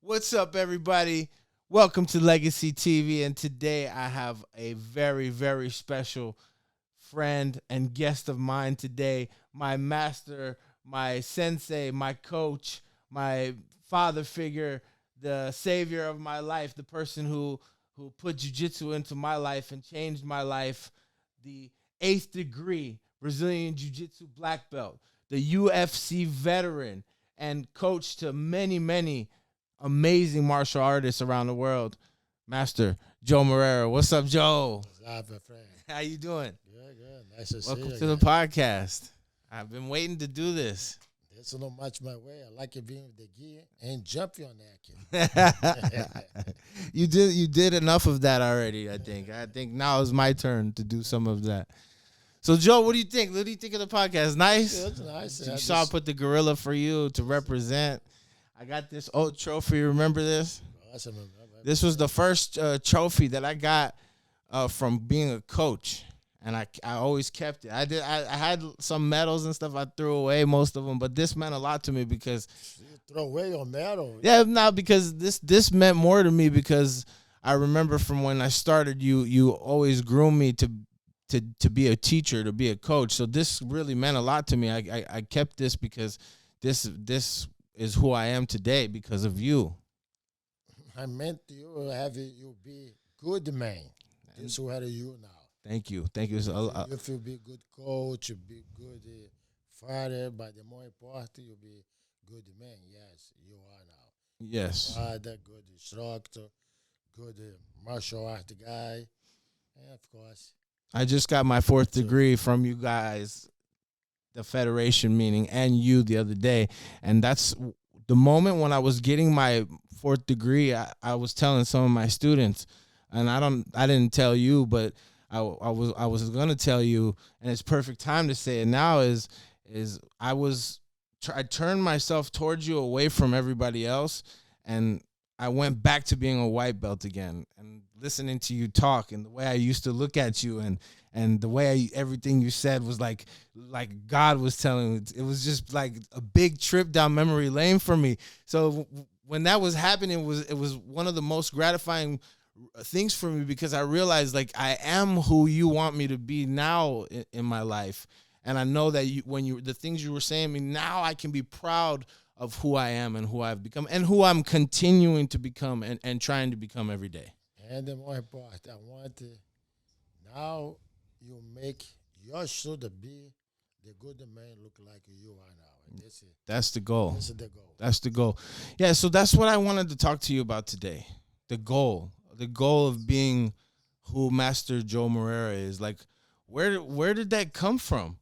What's up, everybody? Welcome to Legacy TV, and today I have a very, very special friend and guest of mine today. My master, my sensei, my coach, my father figure, the savior of my life, the person who put jiu-jitsu into my life and changed my life, the eighth degree Brazilian Jiu Jitsu black belt, the UFC veteran, and coach to many, many amazing martial artists around the world, Master Joe Moreira. What's up, Joe? What's up, my friend? How you doing? Good, good. Nice to see Welcome you to the again. podcast. I've been waiting to do this. There's not much my way. I like it being with the gear and jump your neck. You did enough of that already, I think. I think now is my turn to do some of that. So, Joe, what do you think? What do you think of the podcast? Nice? It's nice. You saw I put the gorilla for you to represent. I got this old trophy. Remember this? Awesome. This was the first trophy that I got from being a coach, and I always kept it. I had some medals and stuff I threw away, most of them, but this meant a lot to me because You throw away your medal. yeah, not because this meant more to me because I remember from when I started, you always groomed me to be a teacher, to be a coach. So this really meant a lot to me. I kept this because this is who I am today because of you. I meant you have you be good man. This is what you now. Thank you. It's If you be good coach, you be good father, but the more important, you be good man. Yes, you are now. yes. Father, good instructor, good martial art guy, and of course. I just got my fourth degree from you guys, the federation meeting, and you the other day. And that's the moment when I was getting my fourth degree. I was telling some of my students, and I didn't tell you, but I was gonna tell you, and it's perfect time to say it now. Is I turned myself towards you, away from everybody else, and I went back to being a white belt again, and listening to you talk, and the way I used to look at you, and the way everything you said was like God was telling me. It was just like a big trip down memory lane for me. So when that was happening, it was one of the most gratifying things for me because I realized like I am who you want me to be now in my life, and I know that the things you were saying to me now, I can be proud of who I am and who I've become and who I'm continuing to become and trying to become every day. And the more important, I want now you make your should be the good man look like you are now. And That's the goal. this is the goal. That's the goal. Yeah, so that's what I wanted to talk to you about today. The goal of being who Master Joe Moreira is. Like, where did that come from?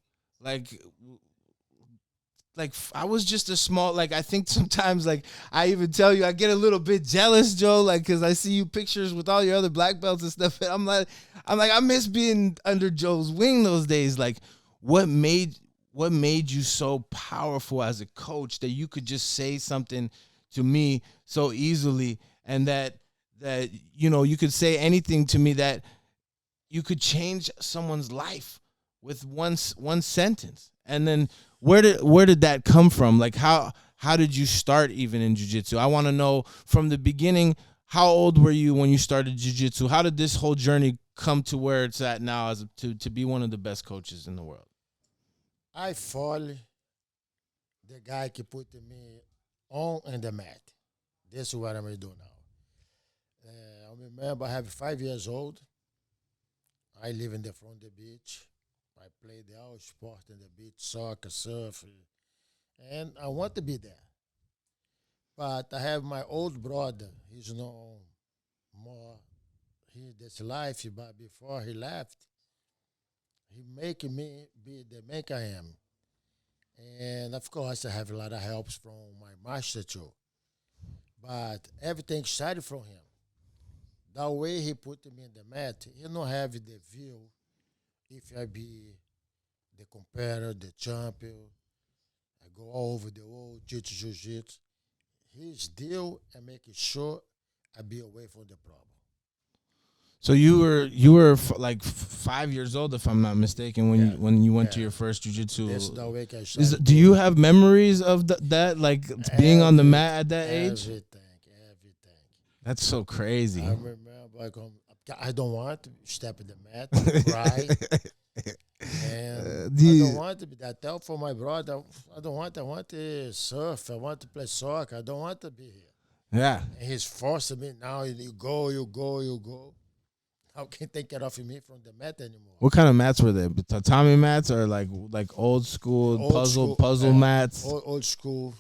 Like I was just a small, like I think sometimes like I even tell you I get a little bit jealous, Joe, like because I see you pictures with all your other black belts and stuff, and I'm like I miss being under Joe's wing those days. Like what made you so powerful as a coach that you could just say something to me so easily, and that you could say anything to me, that you could change someone's life with one sentence. And then where did that come from? Like how did you start even in jiu-jitsu? I want to know from the beginning, how old were you when you started jiu-jitsu? How did this whole journey come to where it's at now as to be one of the best coaches in the world? I follow the guy who put me on the mat. This is what I'm going to do now. I remember I have 5 years old. I live in the front of the beach. I played the all sport in the beach, soccer, surf, and I want to be there. But I have my old brother. He's no more in this life, but before he left, he making me be the man I am. And of course, I have a lot of helps from my master too. But everything started from him. The way he put me in the mat, he don't have the view if I be the competitor, the champion. I go all over the world, jiu-jitsu. He's deal and making sure I be away from the problem. So you were like 5 years old, if I'm not mistaken, when you went to your first jiu-jitsu. That's the way I Do you have memories of that, like being on the mat at that age? Everything. That's so crazy. I remember I don't want to step in the mat, cry. And I don't want to be that tell for my brother. I want to surf. I want to play soccer. I don't want to be here. Yeah. And he's forcing me now. You go, you go, you go. How can take it off of me from the mat anymore? What kind of mats were they? Tatami mats or like old school puzzle mats? Old school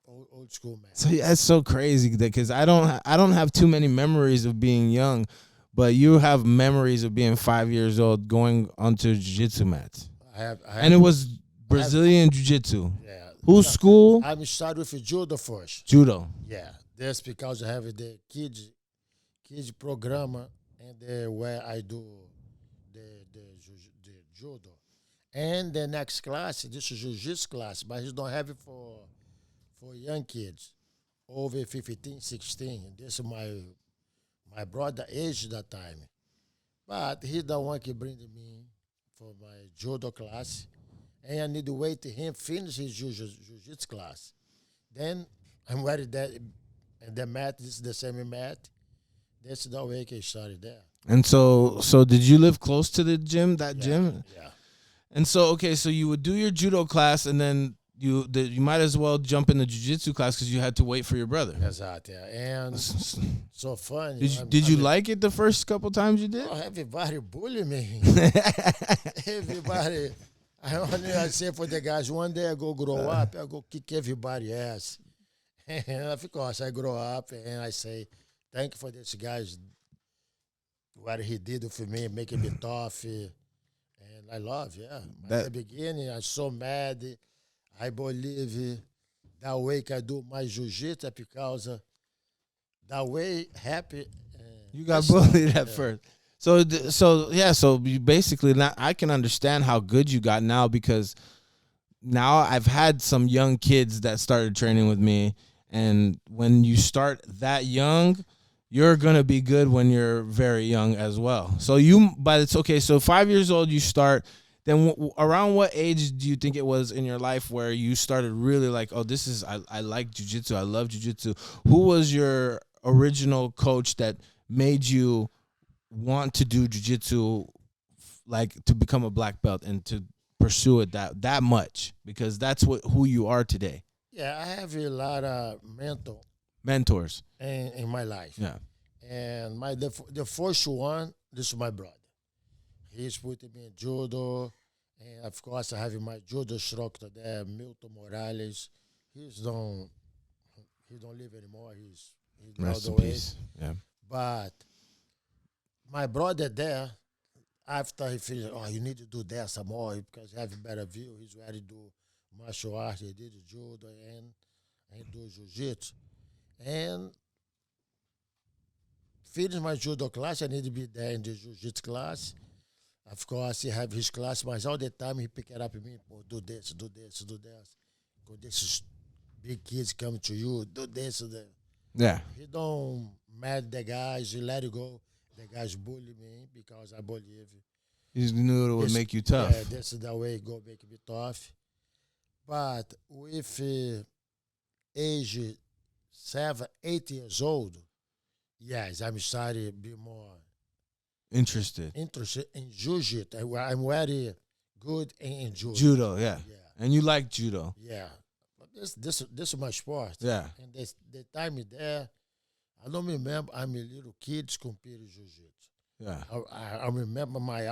mats. So yeah, that's so crazy because I don't have too many memories of being young, but you have memories of being 5 years old going onto jiu-jitsu mats. I have, and it was Brazilian Jiu Jitsu. Yeah. Whose school? I started with judo first. Judo. Yeah, that's because I have the kids program and where I do the judo. And the next class, this is jiu-jitsu class, but he don't have it for young kids over 15, 16. This is my brother age that time. But he don't want to bring me for my judo class. And I need to wait till him finish his jiu-jitsu class. Then I'm ready that and the mat is the same mat. That's the way I started there. And so did you live close to the gym, gym? Yeah. And so, okay, so you would do your judo class and then you might as well jump in the jiu-jitsu class because you had to wait for your brother. Exactly. Yeah. And so fun. Did you like it the first couple times you did? Oh, everybody bully me. Everybody. I say for the guys, one day I go grow up, I go kick everybody ass. And of course, I grow up and I say, thank you for this guys, what he did for me, making me tough. And I love, yeah. At the beginning, I was so mad. I believe that way I do my jiu-jitsu because that way happy. You got bullied at first. So you basically now I can understand how good you got now because now I've had some young kids that started training with me, and when you start that young, you're gonna be good when you're very young as well. So it's okay. So 5 years old you start. Then around what age do you think it was in your life where you started really like, oh, I like jiu-jitsu, I love jiu-jitsu? Who was your original coach that made you want to do jiu-jitsu, like to become a black belt and to pursue it that much? Because that's who you are today. Yeah, I have a lot of mentors in my life. Yeah. And the first one, this is my brother. He's putting me in judo, and of course I have my judo instructor there, Milton Morales. He don't live anymore. He's rest out in the way. peace. Yeah. But my brother there, after he finished, you need to do that some more because you have a better view. He's ready to do martial arts. He did judo and do jiu-jitsu. And finish my judo class. I need to be there in the jiu-jitsu class. Of course, he have his class, but all the time he pick it up and me, do this, do this, do this. Because this is big kids coming to you, do this, do that. Yeah. He don't mad the guys, he let it go. The guys bully me because I believe. You knew it would make you tough. Yeah, this is the way it go, make me tough. But with age 7, 8 years old, yes, I'm starting to be more interested in jiu-jitsu. I'm very good in judo. Judo, yeah. And you like judo. Yeah. But this is my sport. Yeah. And the time there, I don't remember I'm a little kid competing jiu-jitsu. Yeah. I remember my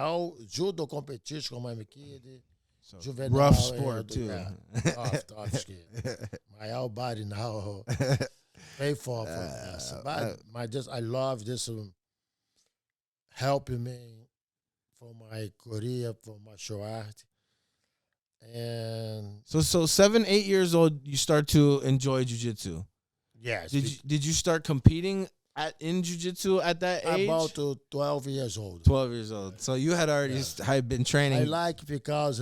judo competition when I'm a kid. So juvenile, rough sport too. Yeah. tough skin. My body now pay for this. But I love this helping me for my career, for martial art. And so 7, 8 years old, you start to enjoy jiu-jitsu. Yes. Did you start competing in jiu-jitsu at that age? About 12 years old. 12 years old. So you had already had been training. I like because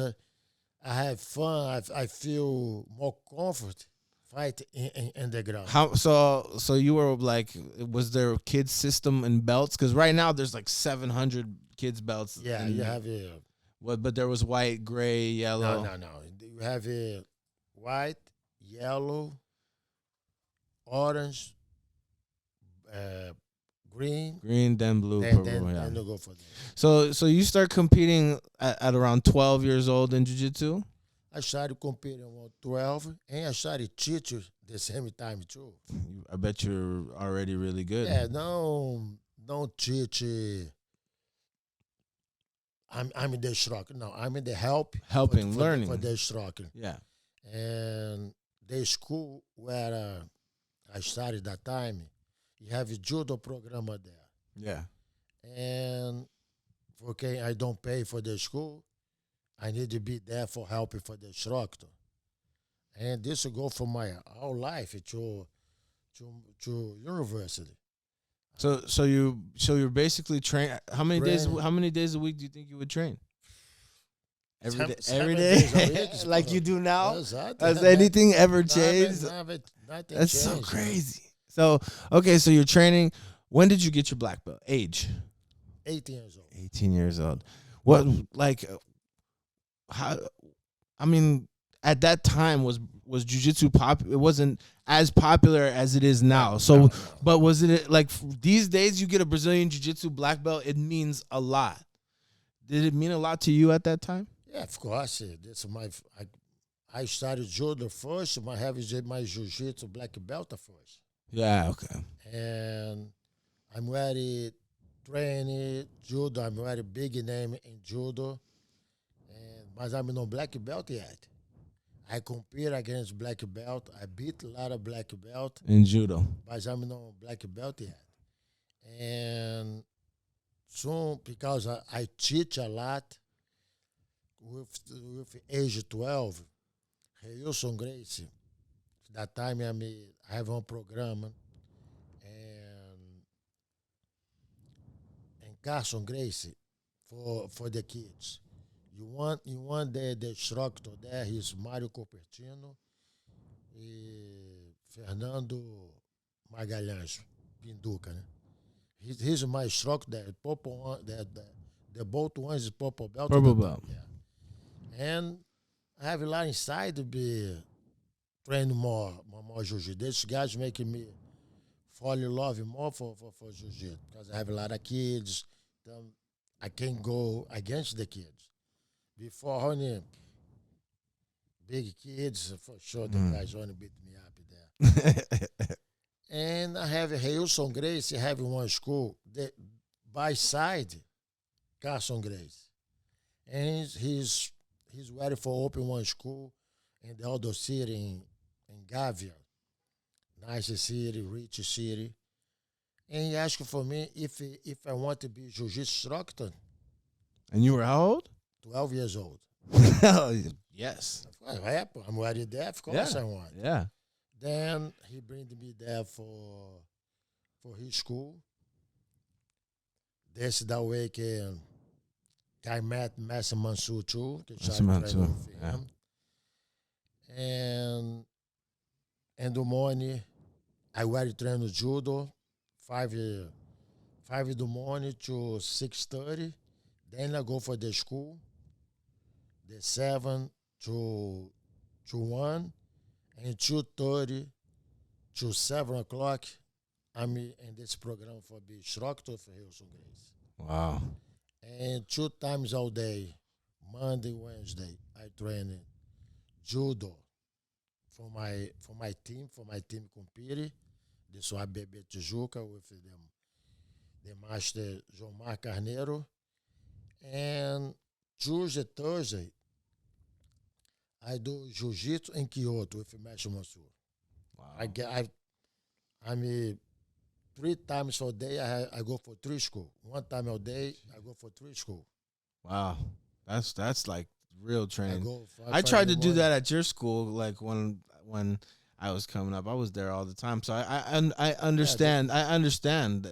I have fun. I feel more comfort fight in the ground. So you were like, was there a kids system and belts? Because right now there's like 700 kids belts. Yeah, you have a. But there was white, gray, yellow. No. You have a white, yellow, orange, green, Green, then blue, then purple. Yeah. then you go for that. So you start competing at around 12 years old in jiu-jitsu? I started competing at 12, and I started teaching the same time too. I bet you're already really good. Yeah, no, don't teach. I'm in the instructor. No, I'm in the Helping, for learning. for the instructor. Yeah. And the school where I started that time, you have a judo program there. Yeah. And okay, I don't pay for the school. I need to be there for helping for the instructor. And this will go for my whole life to university. So you're basically train. How many days? Train. How many days a week do you think you would train? Every day. Seven Every days a day, week, like you do now. Exactly. Has anything ever Nothing- changed? nothing That's so changed, crazy. So okay, so you're training. When did you get your black belt? Age? 18 years old. 18 years old. What like? How? I mean, at that time was jiu-jitsu pop? It wasn't as popular as it is now. So, No. but was it like these days? You get a Brazilian jiu-jitsu black belt, it means a lot. Did it mean a lot to you at that time? Yeah, of course. This is I started judo first. I have my jiu-jitsu black belt first. Yeah. Okay. And I'm very trained judo. I'm very big name in judo. But I'm no black belt yet. I compete against black belt. I beat a lot of black belt. In judo. But I'm no black belt yet. And soon, because I teach a lot with age 12, Wilson Gracie, that time I have one program, and Carson Gracie for the kids. You want the instructor there, he's Mário Copertino e Fernando Magalhães, Pinduca, né? He's my instructor there. Purple one, the both ones is purple belt. Purple belt. Yeah. And I have a lot inside to be training more jiu-jitsu. These guys making me fall in love more for jiu-jitsu because I have a lot of kids. I can't go against the kids. Before only big kids, for sure the guys only beat me up there. And I have Wilson Grace, having one school by side, Carson Grace. And he's ready for open one school in the other city in Gavia. Nice city, rich city. And he asked for me if I want to be jiu-jitsu instructor. And you were how old? 12 years old. Yes. I'm ready there. Of course I want. Yeah. Then he bring me there for his school. Desse da way que I met Master Mansur too. Master Mansur, yeah. And in the morning, I went to train judo, 5 in the morning to 6:30. Then I go for the school, the 7 to 1, and 2:30 to 7 o'clock. I'm in this program for be instructor for Wilson Grace. Wow. And 2 times all day, Monday, Wednesday, I train judo for my team compete. This was Bebê Tijuca with the master João Mar Carneiro. And Tuesday, Thursday, I do jiu-jitsu in Kyoto with Master Mansur. Wow. I'm 3 times a day. I go for 3 school. 1 time a day, I go for 3 school. Wow. That's like real training. I tried to do that at your school, like when I was coming up. I was there all the time, so I understand. Yeah, I understand.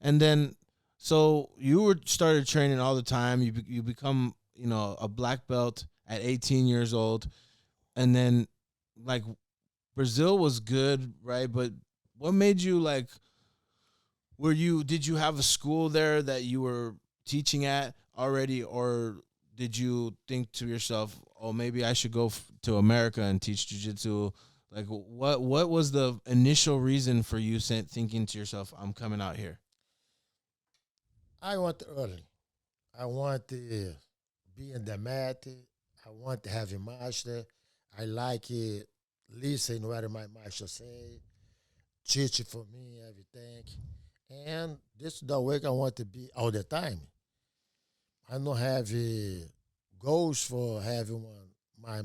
And then, so you started training all the time. You become a black belt at 18 years old, and then like Brazil was good, right? But what made you like? Did you have a school there that you were teaching at already, or did you think to yourself, oh, maybe I should go to America and teach jiu-jitsu? Like, what was the initial reason for you thinking to yourself, I'm coming out here? I want early. I want to be in the mat. I want to have a master. I like it. Listen what my master say. Teach for me everything. And this is the way I want to be all the time. I don't have goals for having my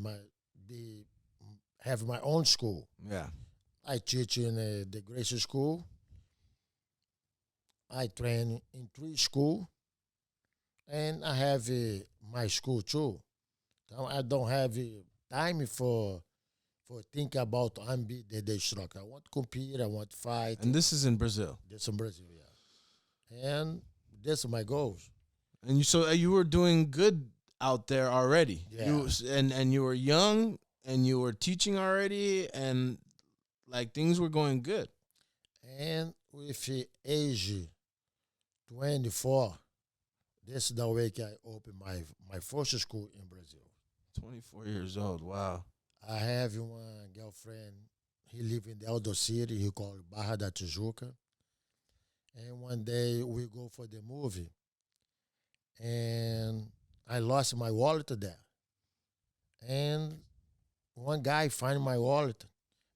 be have my own school. Yeah. I teach in the Gracie School. I train in 3 school, and I have my school too. I don't have time for think about I'm be the instructor. I want to compete. I want to fight. And this is in Brazil. This in Brazil, yeah. And this are my goals. And you were doing good out there already. Yeah. And you were young and you were teaching already and like things were going good. And with age 24, this is the way I opened my first school in Brazil. 24 years old. Wow. I have one girlfriend. He live in the Aldo City. He called Barra da Tijuca. And one day we go for the movie. And I lost my wallet there. And one guy find my wallet.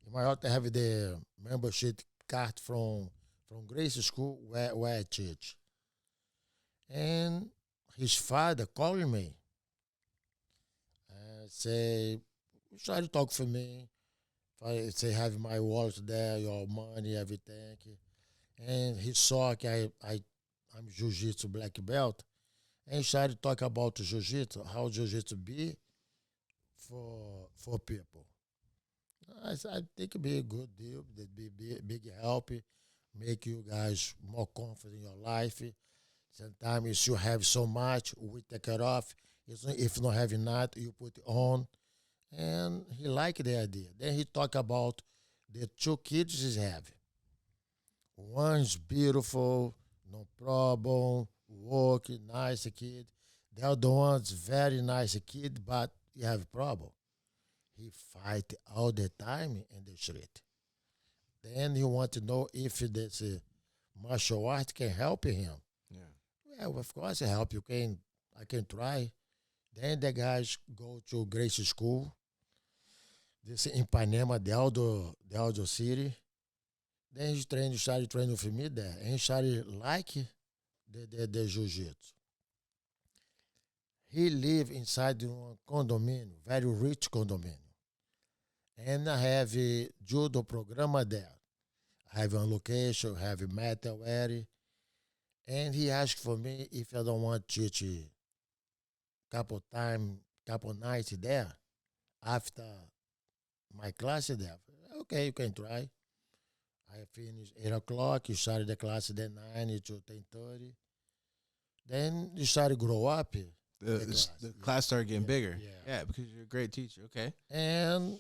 In my wallet I have the membership card from Gracie School where I teach. And his father called me and say, try to talk for me. I say, have my wallet there, your money, everything. And he saw I'm Jiu-Jitsu black belt. And he started to talk about Jiu-Jitsu, how Jiu-Jitsu be for people. I think it'd be a good deal. It'd be big help, make you guys more confident in your life. Sometimes you have so much, we take it off. If you don't have enough, you put it on. And he liked the idea. Then he talked about the 2 kids he's having. One's beautiful, no problem, working, nice kid. The other one's very nice kid, but he have a problem. He fight all the time in the street. Then he want to know if this martial art can help him. Yeah, well, of course, I help you. I can try. Then the guys go to Gracie School. This in Ipanema, the Aldo City. Then he started training with me there. And he started like the Jiu-Jitsu. He live inside one condominium, very rich condominium. And I have a judo program there. I have a location, I have a mat already. And he asked for me if I don't want to teach couple nights there after my class there. Okay, you can try. I finished 8 o'clock. You started the class at 9 to 10:30. Then you started to grow up. The class started getting bigger. Yeah, because you're a great teacher. Okay. And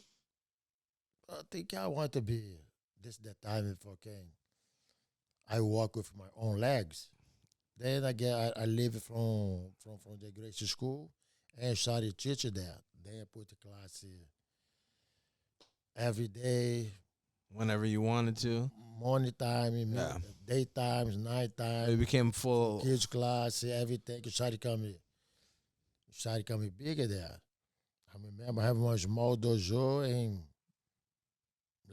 I think I want to be this the time if I can. I walk with my own legs. Then I leave from the Gracie School and started teaching there. Then I put the class every day. Whenever you wanted to. Morning time, daytimes, night time. It became full. Kids class, everything. It started coming bigger there. I remember having one small dojo and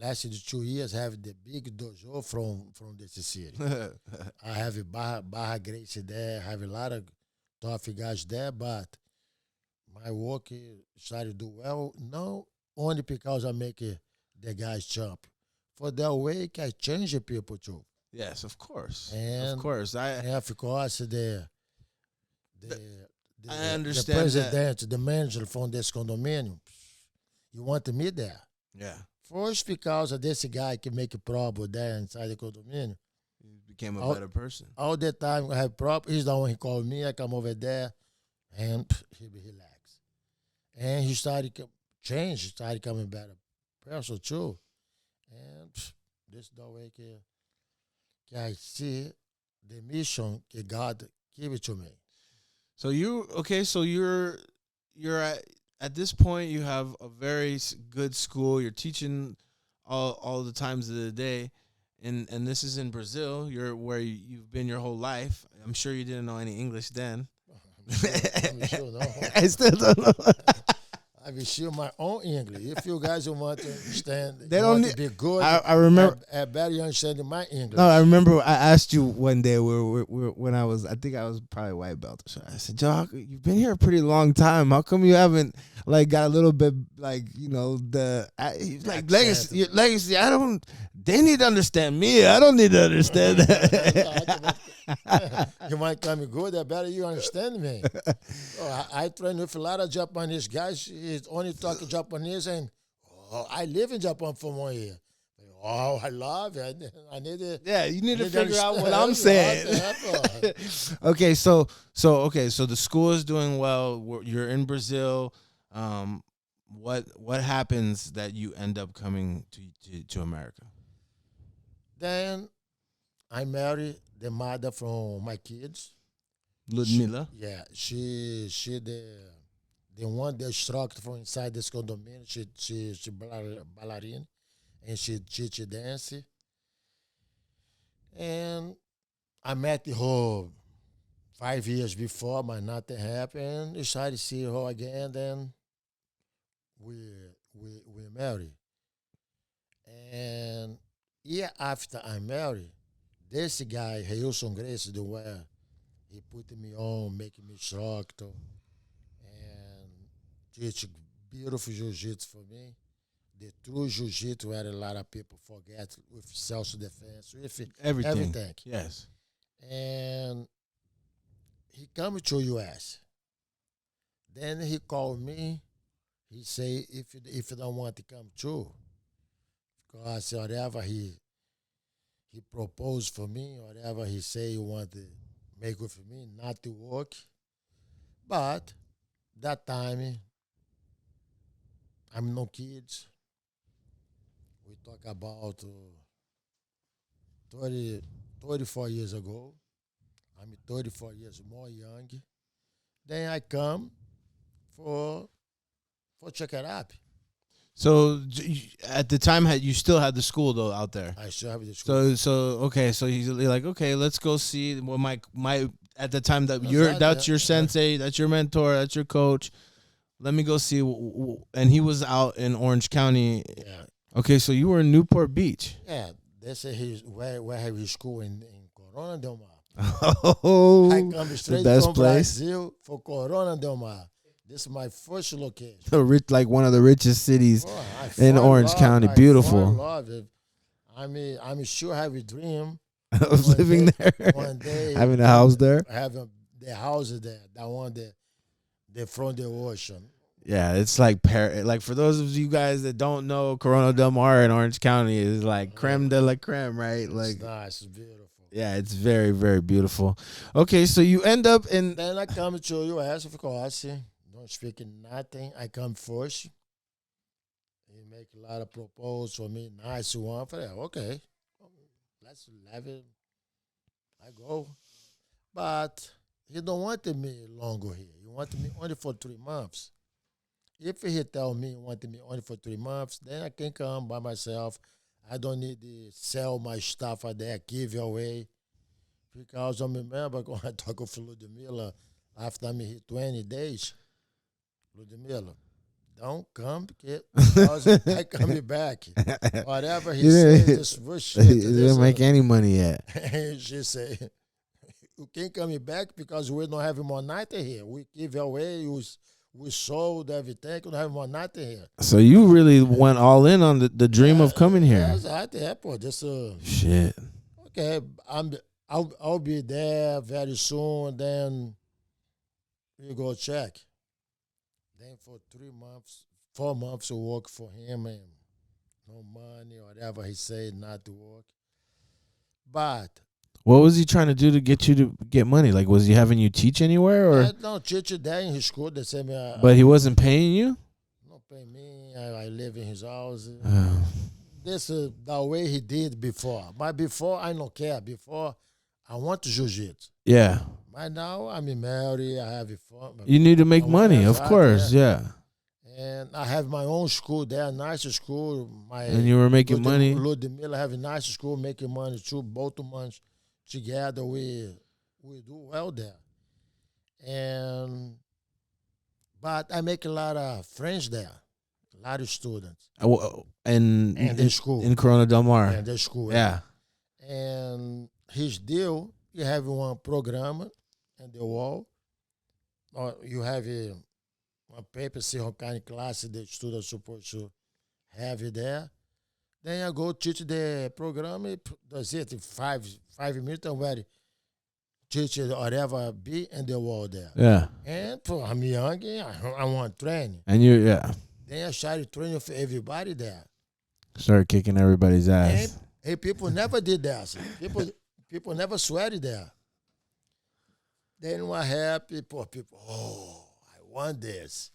lasted 2 years, have the big dojo from this city. I have a Barra Gracie there, have a lot of tough guys there, but my work started to do well, not only because I make the guys jump. For that way, I change the people too. Yes, of course. And of course. of course, I understand the president, the manager from this condominium, you want to meet there. Yeah. First, because of this guy can make a problem there inside the condominium. He became a better person. All the time I have problems. He's the one he called me. I come over there, and he be relaxed. And he started change. He started coming better person too. And this is the way I see the mission that God gave it to me. So you're at this point, you have a very good school. You're teaching all the times of the day. And this is in Brazil. You're where you've been your whole life. I'm sure you didn't know any English then. I'm sure no. I still don't know. I will share my own English. If you guys want to understand, They you don't want need- to be good. I remember. I better you understand my English. No, I remember I asked you one day when I think I was probably white belt. So I said, Joe, you've been here a pretty long time. How come you haven't like got a little bit like like legacy? Your legacy. They need to understand me. I don't need to understand that. You might come good. I better you understand me. So I train with a lot of Japanese guys. He's only talking Japanese, and I live in Japan for 1 year. Oh, I love it. I need it. Yeah, you need to Need figure out what understand. I'm saying. Okay, so the school is doing well. You're in Brazil. What happens that you end up coming to America? Then I married the mother from my kids. Ludmila. She the one that instructor from inside this condominium. She ballerina, and she teach dance. And I met her 5 years before, but nothing happened. I decided to see her again. Then we married. And year after I married, this guy, Wilson Grace, the way he put me on, making me instructor, and teach beautiful jiu-jitsu for me. The true jiu-jitsu where a lot of people forget with self-defense, with everything. Yes. And he come to U.S. Then he called me. He say, if you don't want to come too, because whatever he proposed for me, whatever he say he want to make with me, not to work. But that time, I'm no kids. We talk about 34 years ago. I'm 34 years more young. Then I come for check it up. So at the time, you still had the school though out there. I still have the school. So you're like, okay, let's go see. Well, my at the time that That's that's your sensei, that's your mentor, that's your coach. Let me go see. And he was out in Orange County. Yeah. Okay, so you were in Newport Beach. Yeah, they say where have his school in Corona Del Mar. Oh, I come straight the best from place. Brazil for Corona Del Mar. This is my first location. Like one of the richest cities Oh, in Orange County. Beautiful. I love it. I'm sure I have a dream I was living there, one day, having a house there. having the house there. That one the from the ocean. Yeah, it's like like for those of you guys that don't know, Corona Del Mar in Orange County is like creme de la creme, right? Like, It's nice, it's beautiful. yeah, it's very, very beautiful. Okay, so you end up in. Then I come to U.S. of course. Don't speak nothing. I come first. He make a lot of proposals for me. Nice one for that. Okay, let's have it. I go, but he don't want me longer here. He wanted me only for 3 months. If he tell me he wanted me only for 3 months, then I can come by myself. I don't need to sell my stuff out there, give it away. Because I remember when I talk with Ludmila after me hit 20 days, Ludmila, don't come because I coming back. Whatever he says, just rush it. You didn't make any money yet. She say, you can't come back because we don't have more night here. We give away, we sold everything, we don't have more night here. So you really went all in on the dream of coming here. I was at the airport. Just Shit. okay, I'll be there very soon. Then we go check. Then for 3 months, 4 months to work for him and no money, whatever he said, not to work. But What was he trying to do to get you to get money? Like, was he having you teach anywhere, or? I don't teach it there in his school. They say me, But he wasn't paying you. not pay me. I live in his house. Oh. This is the way he did before. But before, I don't care. Before, I want to jiu-jitsu. Yeah. Right now, I'm married. I have a fun. You need to make money, of course. Yeah. And I have my own school there, nice school. And you were making money. Ludmilla have a nice school, making money too. Both months together, we do well there. And but I make a lot of friends there, a lot of students. And the school. In Corona Del Mar. And the school. Yeah. And his deal, you have one program in the wall, or you have a paper, see what kind of class the student is supposed to have it there. Then I go teach the program, that's it, five minutes, I'm ready. Teach it whatever be in the wall there. Yeah. And I'm young, I want training. And yeah. Then I started training for everybody there. Started kicking everybody's ass. Hey, people never did that. So people never sweated there. Then what happened? People, I want this.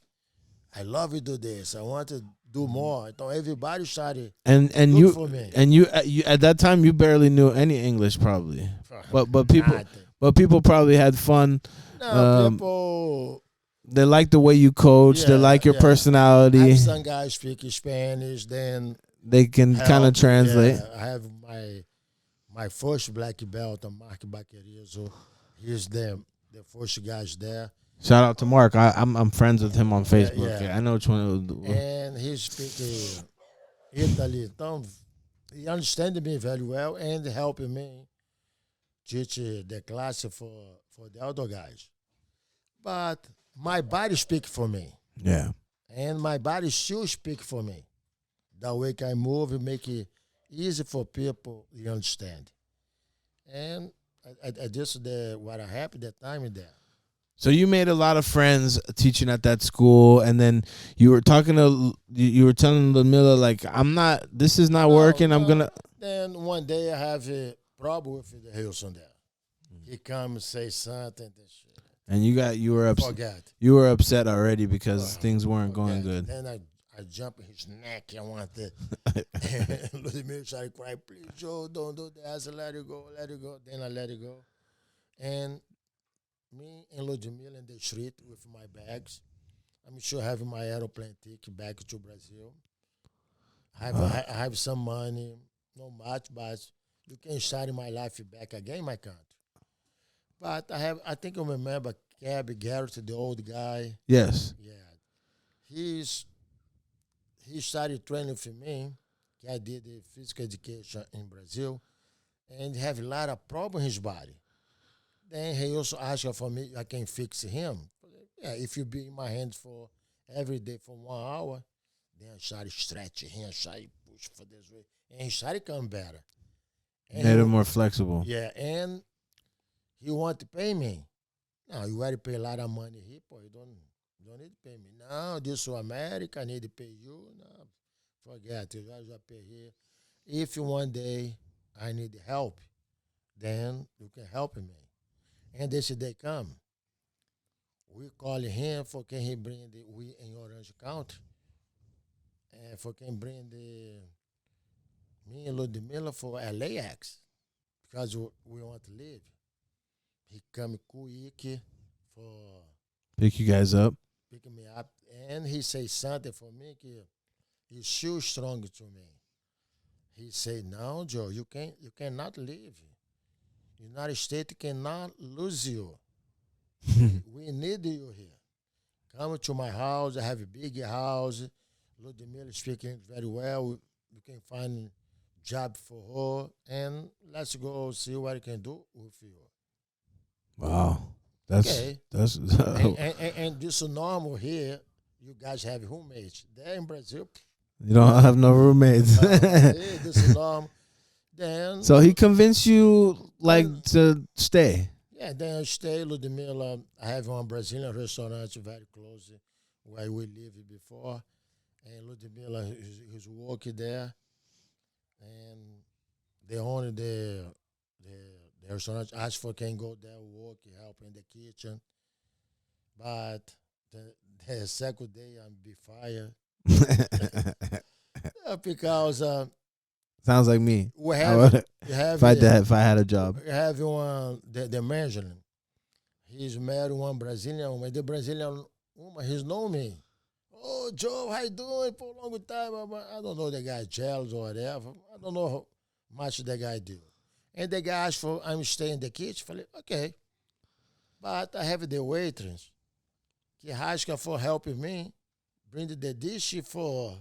I love to do this. I want to do more. So everybody started and look for me. And you at that time you barely knew any English probably. But people probably had fun. No, people. They like the way you coach. They like your personality. Some guys speak Spanish. Then they can kind of translate. Yeah, I have my first black belt, Mark Baquerizo. He's the first guys there. Shout out to Mark. I'm friends with him on Facebook. Yeah, I know which one. And he speaks Italy. So he understands me very well and helping me teach the class for the other guys. But my body speaks for me. Yeah. And my body still speaks for me. That way I move and make it easy for people to understand. And I just what I happened that time in there. So you made a lot of friends teaching at that school, and then you were telling Ludmilla, like, this is not working. I'm gonna. Then one day I have a problem with the Hilson there. He come and say something. And you were upset. Forget. You were upset already because things weren't going good. Then I jump in his neck. I want to. Ludmilla started crying, please, Joe, don't do that. I said, let it go. Then I let it go. And me and Ludmilla in the street with my bags. I'm sure having my aeroplane ticket back to Brazil. I have some money, not much, but you can start my life back again in my country. But I think I remember Gabby Garrett, the old guy. Yes. Yeah. He started training for me. I did the physical education in Brazil, and he have a lot of problems in his body. Then he also asked for me, I can fix him. Yeah, if you be in my hands for every day for 1 hour, then I started stretching him, started push for this way, and he started coming better. And made him more flexible. Yeah, and he want to pay me. No, you already pay a lot of money here, boy. You don't need to pay me. No, this is America, I need to pay you. No, forget it. I just pay here. If one day I need help, then you can help me. And they said they come. We call him for can he bring we in Orange County. And for can bring me and Ludmilla for LAX. Because we want to live. He come quick for pick you guys up. Pick me up. And he say something for me. He's so strong to me. He say, no, Joe, you cannot leave. United States cannot lose you. We need you here. Come to my house. I have a big house. Ludmilla speaking very well. We can find a job for her. And let's go see what I can do with you. Wow. That's and this is normal here. You guys have roommates. There in Brazil. You don't have no roommates. This is normal. Then, so he convinced you to stay. Yeah, then I stay. Ludmilla, I have one Brazilian restaurant very close where we lived before, and Ludmilla is working there, and the owner the restaurant asked for can go there work help in the kitchen, but the second day I'm be fired because. Sounds like me. If I had a job. You have one the Michelin. He's married one Brazilian woman. The Brazilian woman, he's know me. Oh, Joe, how you doing for a long time? I don't know the guy jealous or whatever. I don't know how much the guy do. And the guy asked for I'm staying in the kitchen. I falei, okay. But I have the waitress. Que rasca for helping me. Bring the dish for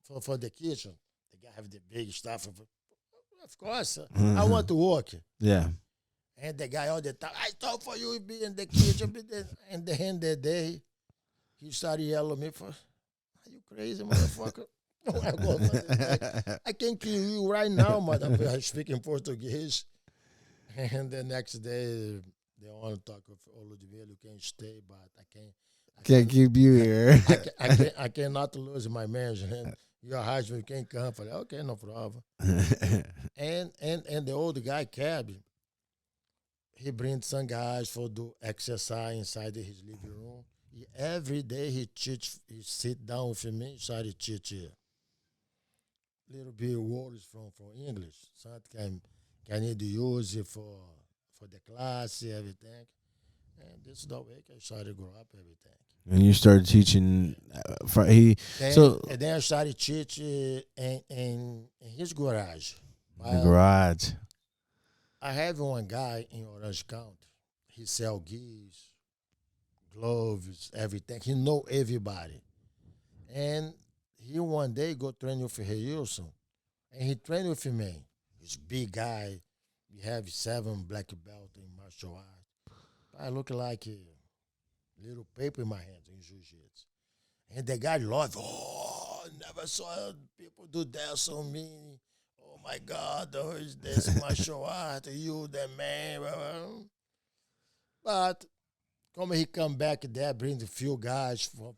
the kitchen. The guy have the big stuff. Of course. I want to work. Yeah. And the guy all the time, I talk for you be in the kitchen. And the end of the day, he started yelling at me for, are you crazy, motherfucker? I can kill you right now, motherfucker. Speaking Portuguese. And the next day, they want to talk with Oludimir. You can stay, but I Can't keep you here. I cannot lose my management. Your husband can't come. For that. Okay, no problem. and the old guy, Cab, he brings some guys for do exercise inside his living room. Every day he sit down with me, started teach little bit words from English. Something can need to use it for the class, everything. And this is the way I started to grow up, everything. And you started teaching. And then I started teaching in his garage. The garage. I have one guy in Orange County. He sell geese, gloves, everything. He know everybody. And he one day go train with Wilson. And he trained with me. He's big guy. We have 7 black belt in martial arts. I look like a little paper in my hands in jiu-jitsu. And the guy loved, never saw people do that on me. Oh my God, is this martial art? You the man. But come he come back there, bring a few guys for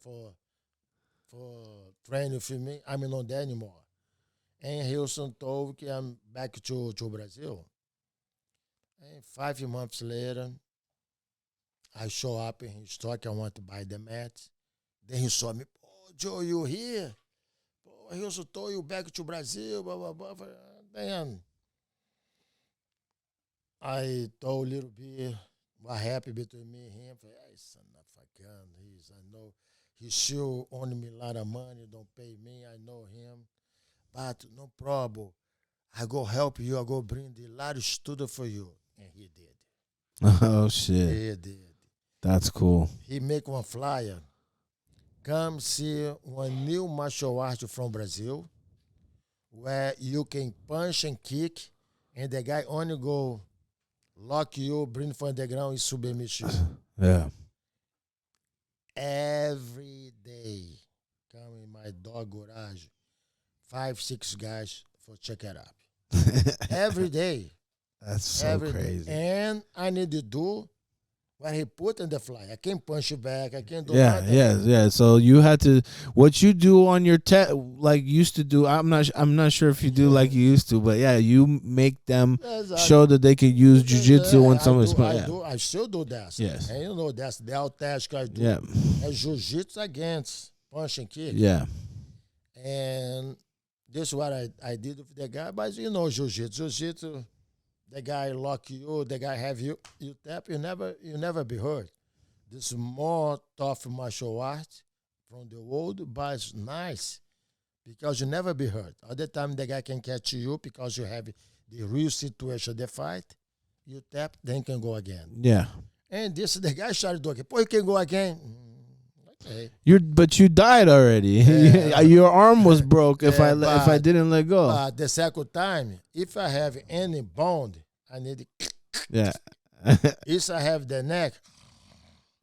training for me. I'm not there anymore. And Wilson told me I'm back to Brazil. And 5 months later, I show up in his stock. I want to buy the mat. Then he saw me. Oh, Joe, you here? Oh, he also told you back to Brazil. Blah, blah, blah. Then I told a little bit what happened between me and him. Hey, son of a gun. I know he sure owe me a lot of money. Don't pay me. I know him. But no problem. I go help you. I go bring the lot of student for you. And he did. Oh, shit. He did. That's cool. He make one flyer. Come see one new martial art from Brazil where you can punch and kick and the guy only go lock you, bring from the ground and submission. Yeah. Every day, come in my dog garage, 5, 6 guys for check it up. Every day. That's so crazy. Day. And I need to do what he put in the fly. I can't punch you back. I can't do nothing. Yeah. So you had to, what you do on your like used to do. I'm not sure if you do like you used to, but yeah, you make them show that they can use jiu-jitsu when someone's I still do that. Yes. And you know that's the out task I do. Yeah. And jiu-jitsu against punch and kick. Yeah. And this is what I did with the guy. But you know jiu-jitsu. The guy lock you, the guy have you tap, you never be hurt. This is more tough martial art from the world, but it's nice because you never be hurt. Other time the guy can catch you because you have the real situation, the fight, you tap, then can go again. Yeah. And this the guy started doing, you can go again. Okay. But you died already. Yeah. Your arm was broke if I didn't let go. The second time, if I have any bond, I need it. Yeah. If I have the neck.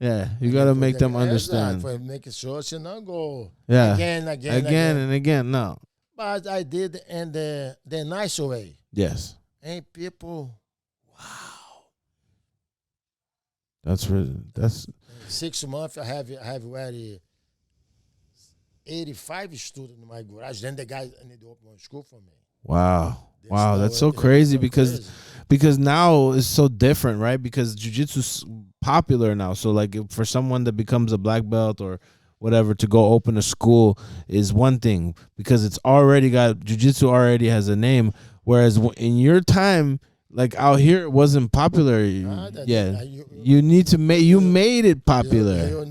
Yeah, you gotta make them understand. For make sure she not go again and again. No. But I did in the nice way. Yes. And people, wow. That's 6 months, I have already 85 students in my garage. Then the guy need to open one school for me. Wow. Wow, that's so crazy because now it's so different, right? Because jiu-jitsu's popular now. So like for someone that becomes a black belt or whatever to go open a school is one thing because it's already got jiu-jitsu already has a name. Whereas in your time, like out here it wasn't popular yet. You need to make you made it popular.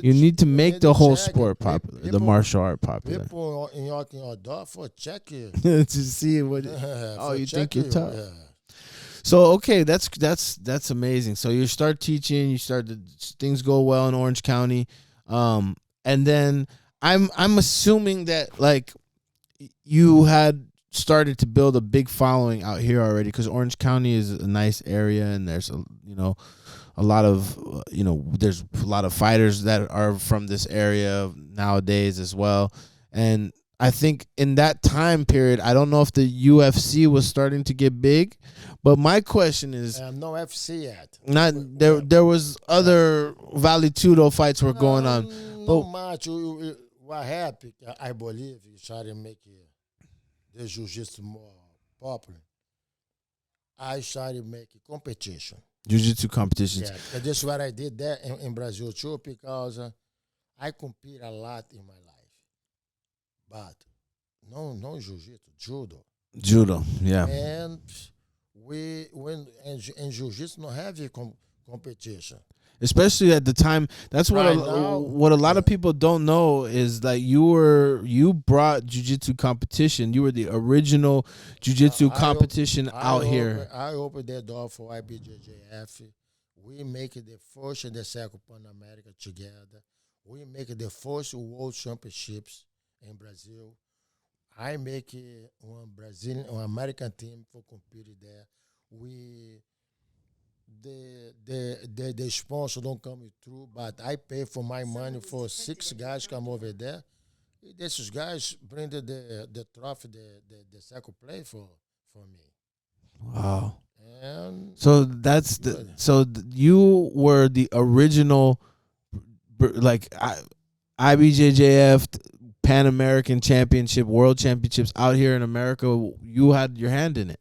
You need to make the whole sport popular, the martial art popular. People knocking your door for check you. To see what. Oh, you think you're tough? Yeah. So okay, that's amazing. So you start teaching, things go well in Orange County, and then I'm assuming that like you had started to build a big following out here already because Orange County is a nice area and there's a lot of there's a lot of fighters that are from this area nowadays as well. And I think in that time period, I don't know if the UFC was starting to get big, but my question is, no FC yet. Not there. There was other Vale Tudo fights were going on. Not much. What happened? I believe you started making the jiu-jitsu more popular. I started making competition. Jiu-jitsu competitions. Yeah, this is what I did there in Brazil too, because I compete a lot in my life, but no jiu-jitsu, judo, yeah. And in jiu-jitsu don't have a competition, especially at the time. That's what a lot of people don't know is that you brought jiu-jitsu competition. You were the original jiu-jitsu competition out here. I opened the door for IBJJF. We make it the first and the second Pan America together. We make it the first World Championships in Brazil. I make one American team for compete there. The sponsor don't come through, but I pay for my money for 6 guys come over there. These guys bring the trophy, the second play for me. Wow. And so you were the original, like IBJJF Pan American Championship, World Championships out here in America. You had your hand in it.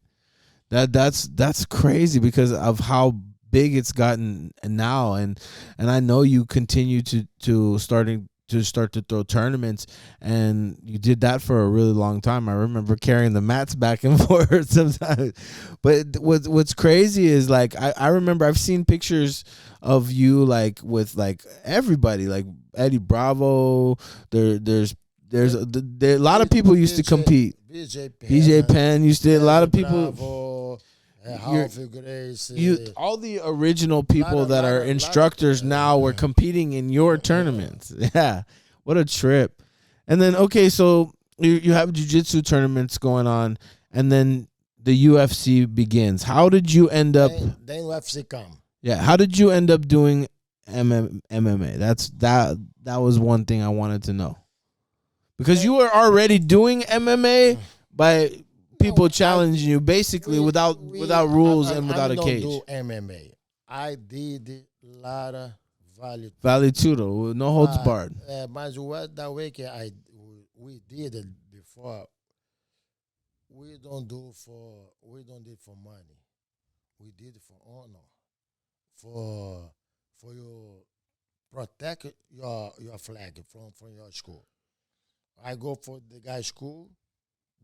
That's crazy because of how big it's gotten now, and I know you continue to start to throw tournaments, and you did that for a really long time. I remember carrying the mats back and forth sometimes. But what's crazy is like I remember I've seen pictures of you like with like everybody, like Eddie Bravo. There's a lot of people used to compete. BJ Penn used to. A lot of people. Bravo, All the original people that are instructors now were competing in your tournaments. Yeah, what a trip! And then so you have jiu-jitsu tournaments going on, and then the UFC begins. How did you end up? Then UFC come. Yeah, how did you end up doing MMA? That was one thing I wanted to know. Because you were already doing MMA by people challenging you basically without rules and without a cage. I don't do MMA. I did a lot of Vale Tudo, no holds barred. But what that way we did it before. We don't do it for money. We did it for honor. For you protect your flag from your school. I go for the guy's school,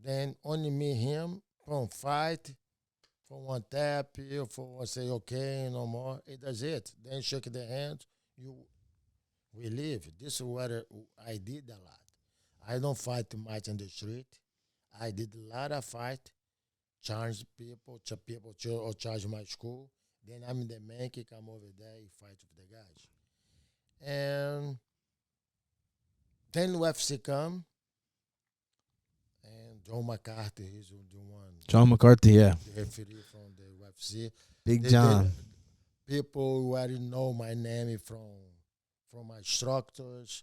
then only me, him, from fight, for one tap, for one say, okay, no more. It does it. Then shake the hand, we leave. This is what I did a lot. I don't fight much in the street. I did a lot of fight, charge people, or charge my school. Then I'm in the man, come over there, he fight with the guys. And then UFC come, and John McCarthy, he's the one. John McCarthy, yeah. The referee from the UFC. Big John. People who already know my name from my instructors,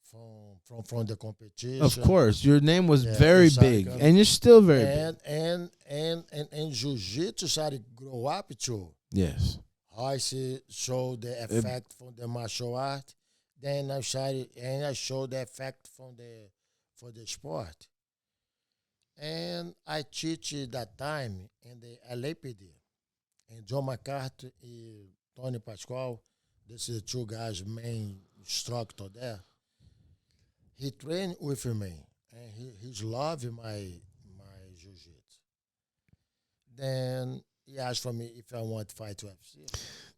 from the competition. Of course, your name was very big, and you're still very big. And jiu-jitsu started to grow up too. Yes. Royce showed the effect from the martial art. Then I showed the effect for the sport. And I teach that time in the LAPD. And John McCarthy and Tony Pascoal, this is the 2 guys main instructor there. He trained with me, and he's loving my jiu-jitsu. Then he asked for me if I want to fight UFC.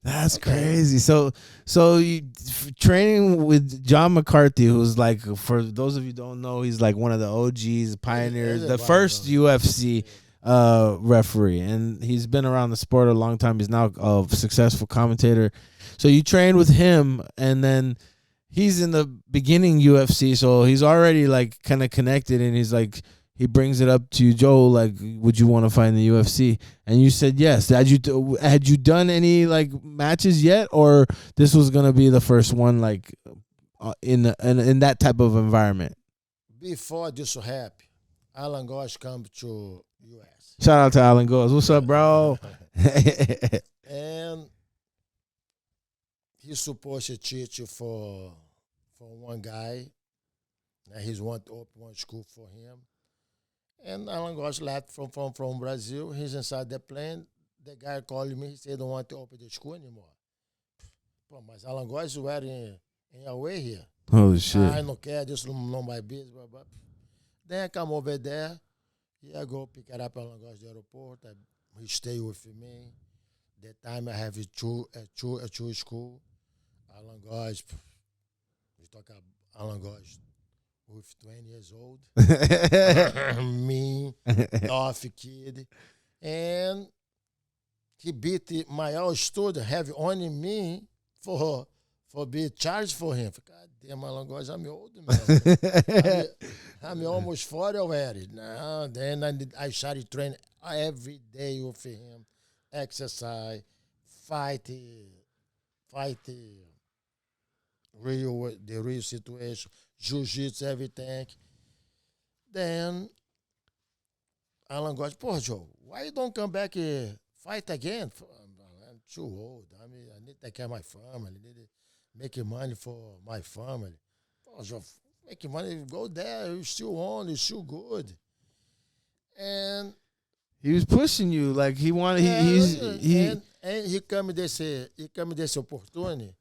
That's Okay. crazy. So you training with John McCarthy, who's like, for those of you who don't know, he's like one of the OGs, pioneers, the Everybody first knows. UFC referee, and he's been around the sport a long time. He's now a successful commentator. So you train with him, and then he's in the beginning UFC, so he's already like kind of connected, and he's like, he brings it up to you, Joe, like, would you want to fight in the UFC? And you said yes. Had you done any like matches yet, or this was gonna be the first one, like in that type of environment? Before this happened, Allan Gosh come to US. Shout out to Allan Goes. What's up, bro? And he's supposed to teach you for one guy. And he's want to open one school for him. And Allan Gosh left from Brazil. He's inside the plane. The guy called me. He said, don't want to open the school anymore. Pô, mas Allan Gosh were in away here. Holy shit. I don't care. This is not my business. Blah, blah. Then I come over there. I go pick it up Allan Gosh the airport. He stay with me. That time I have a two school. Allan Gosh. We talk about Allan Gosh with 20 years old. Me, tough kid. And he beat my old student, have only me for being charged for him. God damn, Allan Gosh, I'm old, man. I'm almost 40 already. Now, then I started training every day with him. Exercise, fight the real situation, jiu-jitsu, everything. Then Allan Gosh, poor Joe, why you don't come back here, fight again? I'm too old. I mean, I need to take care of my family. I need to make money for my family. Poor Joe, making money, go there. You're still on. You're still good. And He was pushing you like he wanted. and he come this opportunity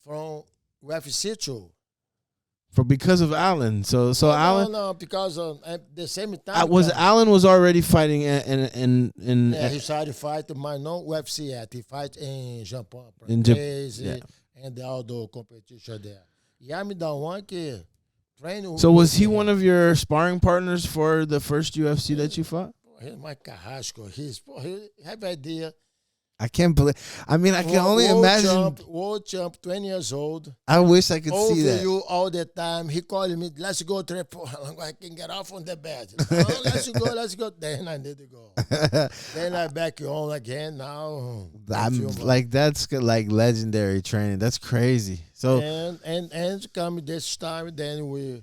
from UFC too. Because of Allen. So Allen. No, because at the same time. Allen was already fighting in Yeah, he started fighting my non-UFC yet. He fight in Japan, and all the competition there. Yeah, me da one que treino. So was he one of your sparring partners for the first UFC that you fought? He's my carrasco. He have idea. I can't believe. I mean, I can only imagine. World champ, 20 years old. I wish I could see that. You all the time. He called me, let's go trip. I can get off on the bed. Oh, let's go. Then I need to go. Then I back home again. Now I'm like, that's like legendary training. That's crazy. So and come this time, then we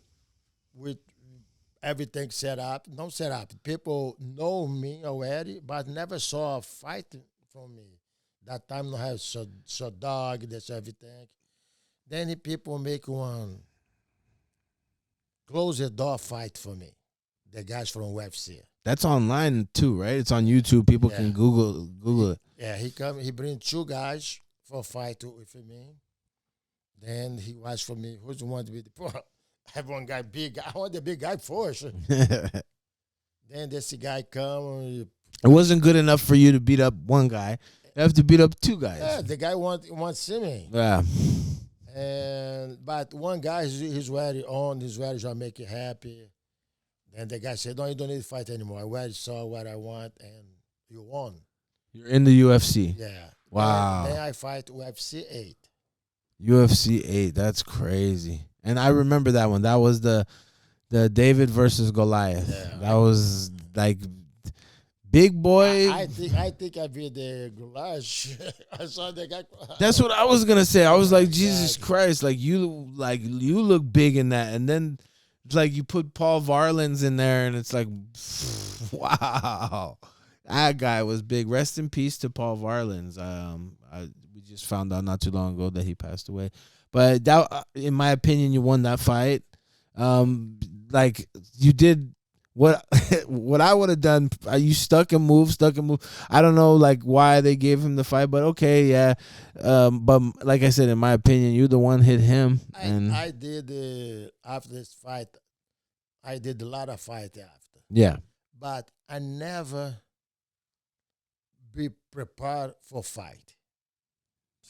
everything set up. Not set up. People know me already, but never saw a fight from me. That time no have so dog, that's everything. Then the people make one close the door fight for me. The guys from UFC. That's online too, right? It's on YouTube. People can Google it. Yeah, he bring two guys for a fight with me. Then he was for me, who's the one to be the I have one guy big. I want the big guy first. Then this guy come. It wasn't good enough for you to beat up one guy. You have to beat up two guys. Yeah, the guy wants to see me. Yeah. But one guy, he's ready on. He's ready to make it happy. Then the guy said, no, you don't need to fight anymore. I already saw what I want, and you won. You're in the UFC. Yeah. Wow. Then I fight UFC 8. UFC 8. That's crazy. And I remember that one. That was the David versus Goliath. Yeah. That was like big boy. I think I beat the Gulash. I saw the guy. That's what I was gonna say. I was like, Jesus Christ, like you look big in that, and then it's like you put Paul Varlins in there, and it's like, wow, that guy was big. Rest in peace to Paul Varlins. We just found out not too long ago that he passed away. But that, in my opinion, you won that fight. Like you did what I would have done. You stuck and moved. I don't know like why they gave him the fight, but okay, yeah. But like I said, in my opinion, you the one hit him. I did after this fight. I did a lot of fight after. Yeah, but I never be prepared for fight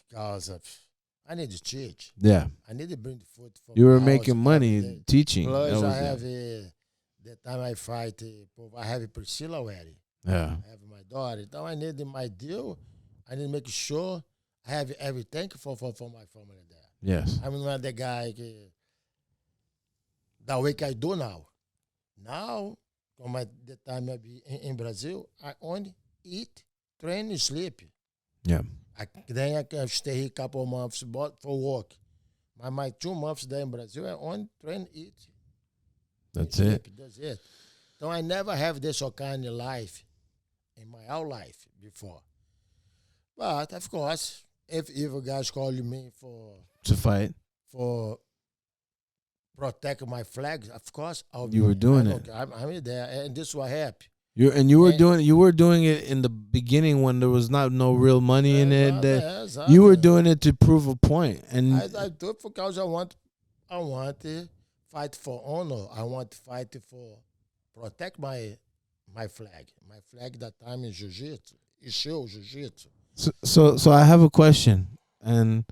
because of I need to teach. Yeah. I need to bring the food for You were my house making every money day. teaching. Plus, That I was have the time I fight. I have Priscilla already. yeah. I have my daughter. Now I need my deal. I need to make sure I have everything for my family there. Yes. I'm not the guy that way I do now. Now, from the time I be in Brazil, I only eat, train, and sleep. Yeah. Then I can stay here a couple of months for work. My 2 months there in Brazil, I only train, eat, That's sleep. it. That's it. So I never have this kind of life in my whole life before. But of course, if evil guys call me To fight. for protect my flags, of course I'll be You were there. doing it. I'm there, and this was happy. You were doing it in the beginning when there was no real money in it. Exactly. You were doing it to prove a point, and I do it because I want to fight for honor. I want to fight for protect my flag. My flag that time in jiu-jitsu. It shows jiu-jitsu. so I have a question, and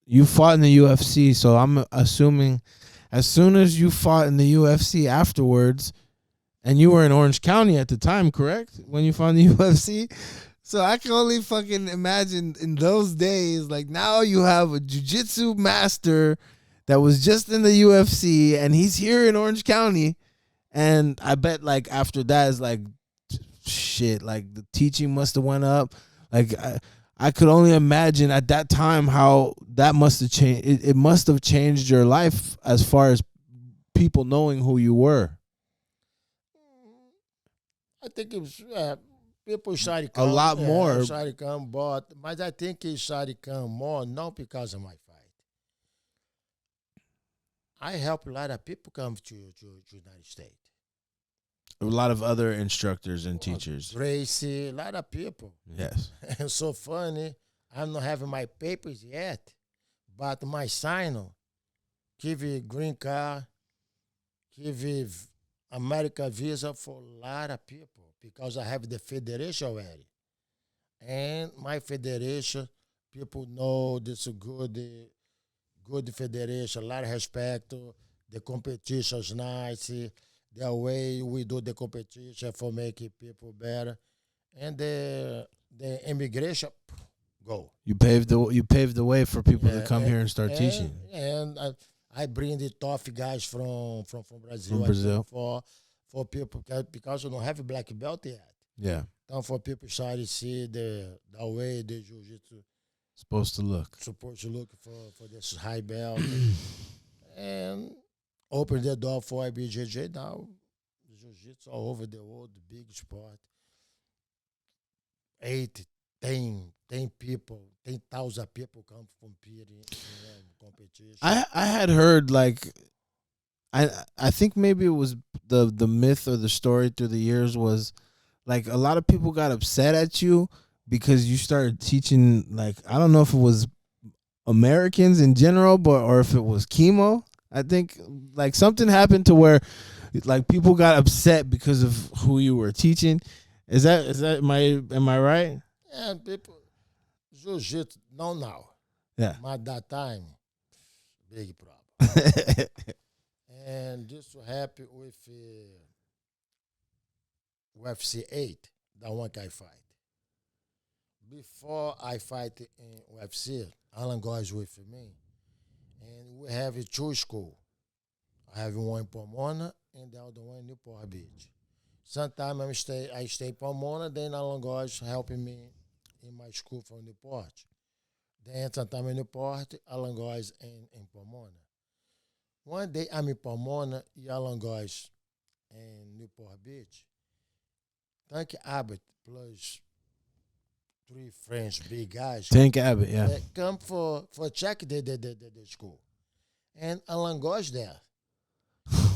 you fought in the UFC, so I'm assuming as soon as you fought in the UFC afterwards, and you were in Orange County at the time, correct? When you fought in the UFC? So I can only fucking imagine in those days, like now you have a jiu-jitsu master that was just in the UFC and he's here in Orange County. And I bet like after that is like shit, like the teaching must have went up. Like I could only imagine at that time how that must have changed. It must have changed your life as far as people knowing who you were. I think it was people started to come. A lot more. Started to come, but I think it started to come more not because of my fight. I help a lot of people come to United States. A lot of other instructors and teachers. Gracie, a lot of people. Yes. And so funny, I'm not having my papers yet, but my sign give a green card, give a American visa for a lot of people because I have the federation already. And my federation, people know this is good federation, a lot of respect. The competition is nice. The way we do the competition for making people better. And the immigration, go. You paved the way for people to come here and start teaching. And I bring the tough guys from Brazil. From Brazil. For people because we don't have a black belt yet. Yeah. Então for people try to see the way the jiu-jitsu supposed to look for this high belt and open the door for IBJJ now. Jiu-jitsu all over the world, big sport. 8, 10 people, 10,000 people come compete in competition. I had heard like I think maybe it was the myth or the story through the years was like a lot of people got upset at you because you started teaching, like I don't know if it was Americans in general, or if it was Kimo. I think like something happened to where like people got upset because of who you were teaching. Is that am I right? Yeah, people jiu-jitsu no now. Yeah. At that time, big problem. And this will happen with UFC 8, that one I fight. Before I fight in UFC, Allan goes with me. And we have a 2 schools. I have one in Pomona and the other one in Newport Beach. Sometimes I stay in Pomona, then Allan goes helping me in my school from Newport. Then sometimes in Newport, Allan goes in Pomona. One day I'm in Pomona, Allan goes in Newport Beach. Tank Abbott plus 3 French big guys. Tank Abbott, yeah. Come for check the school. And Allan goes there.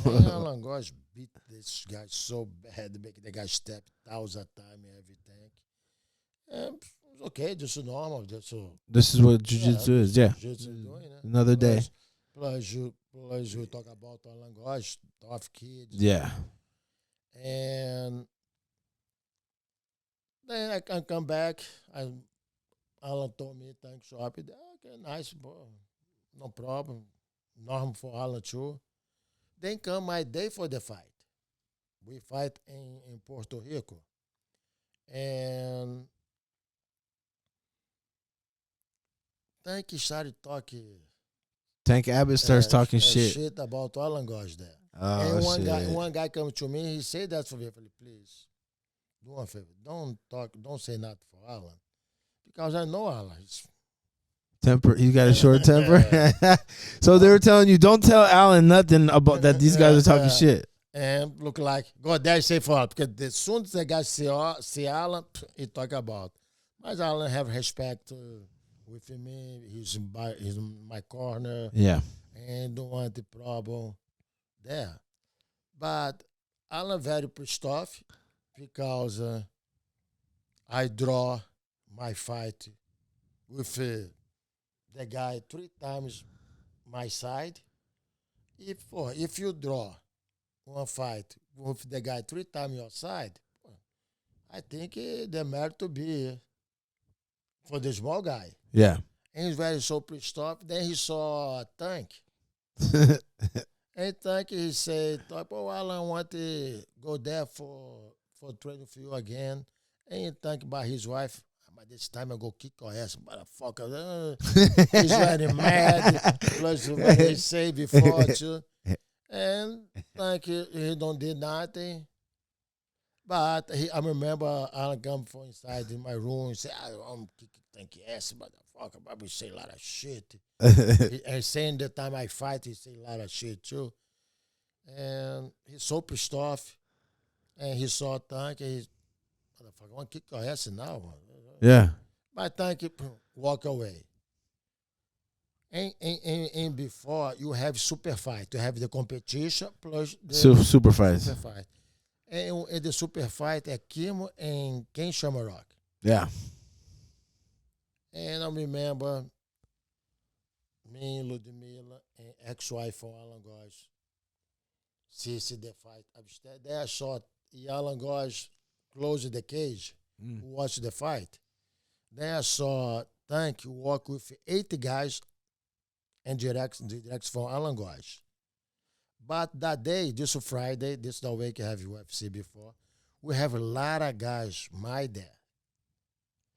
And Allan goes beat this guy so bad, make the guy step 1,000 times and everything. And it's okay, this is normal. This is what jiu-jitsu is, yeah. Jiu-jitsu is doing, Another day. Plus we talk about Allan goes, tough kids. Yeah. And Then I can come back. Allan told me, thanks, so happy. Okay, nice, bro. No problem. Normal for Allan too. Then come my day for the fight. We fight in Puerto Rico. And Tank started talking Tank Abbott starts talking shit. shit about Allan gosh there. Oh, And shit. one guy come to me, he said that for me, please, do one favor. Don't say nothing for Allan. Because I know Allan. Temper. He got a short temper. So they were telling you, don't tell Allan nothing about that. These guys are talking shit. And look like, God, there say for Allan. Because as soon as the guy see Allan, he talk about. But Allan have respect with me. He's in my corner. Yeah. And don't want the problem there. But Allan very pissed off because I draw my fight with the guy 3 times my side. If you draw one fight with the guy 3 times your side, I think the merit to be for the small guy. Yeah. And he's very so pissed off. Then he saw Tank. And Tank, he said, oh, Allan want to go there for training for you again. And he Tank by his wife, by this time I go kick your ass, motherfucker. He's very mad. Plus what he said before too. And Tank, he don't did nothing. But I remember Allan come from inside in my room and say, I'm kicking Tank ass, motherfucker. Probably say a lot of shit. And saying the time I fight, he say a lot of shit too. And he's so pissed off. And he saw Tank, and he's, motherfucker, I want to kick your ass now. Yeah. But Tank walk away. And before, you have super fight. You have the competition plus the super fight. Super fight. And the super fight é Kimo and Ken Shamrock. Yeah. And I remember me, Ludmilla, and ex-wife from Allan Gosh see the fight. There I saw Allan Gosh close the cage, watch the fight. Then I saw Tank walk with 80 guys and direct from Allan Gosh. But that day, this is Friday, this is the week I have UFC before, we have a lot of guys, my dad.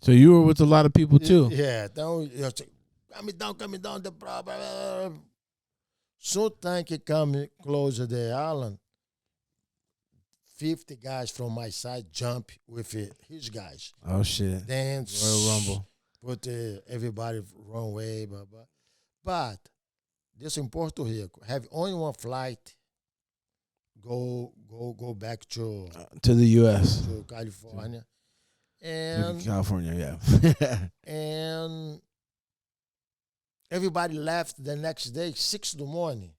So you were with a lot of people too? Yeah. Coming down, the problem. So Tank come closer to Allan, 50 guys from my side jump with his guys. Oh, shit. Then Royal Rumble. Put everybody wrong way, blah, blah. But this in Puerto Rico, have only one flight go back to the U.S. to California, and California, yeah. and everybody left the next day, 6 in the morning.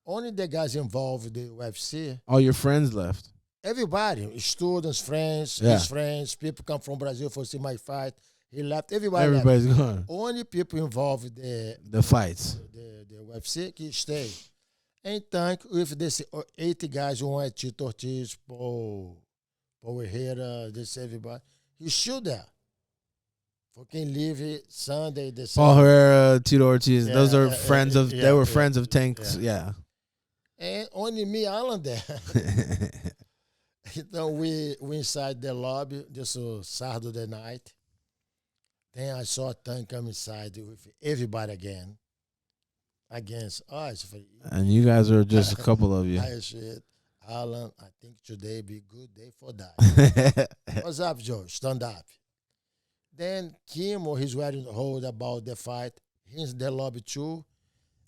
Only the guys involved in the UFC. All your friends left. Everybody, students, friends, his friends, people come from Brazil for see my fight. He left. Everybody's left. gone. Only people involved in the fights. The UFC que stay. Então, with this 80 guys who want Tito Ortiz, Paul Moreira, this everybody, he's still there. For quem leave Sunday, the Paul Herrera, Tito Ortiz, those are friends of. They were friends of Tank's. Yeah. And only me, Allan there. Então we inside the lobby. This was Saturday night. Then I saw Tank come inside with everybody again. Against us. And you guys are just a couple of you. I said, Allan, I think today be a good day for that. What's up, Joe? Stand up. Then Kimo, he's wearing the hold about the fight. He's in the lobby too.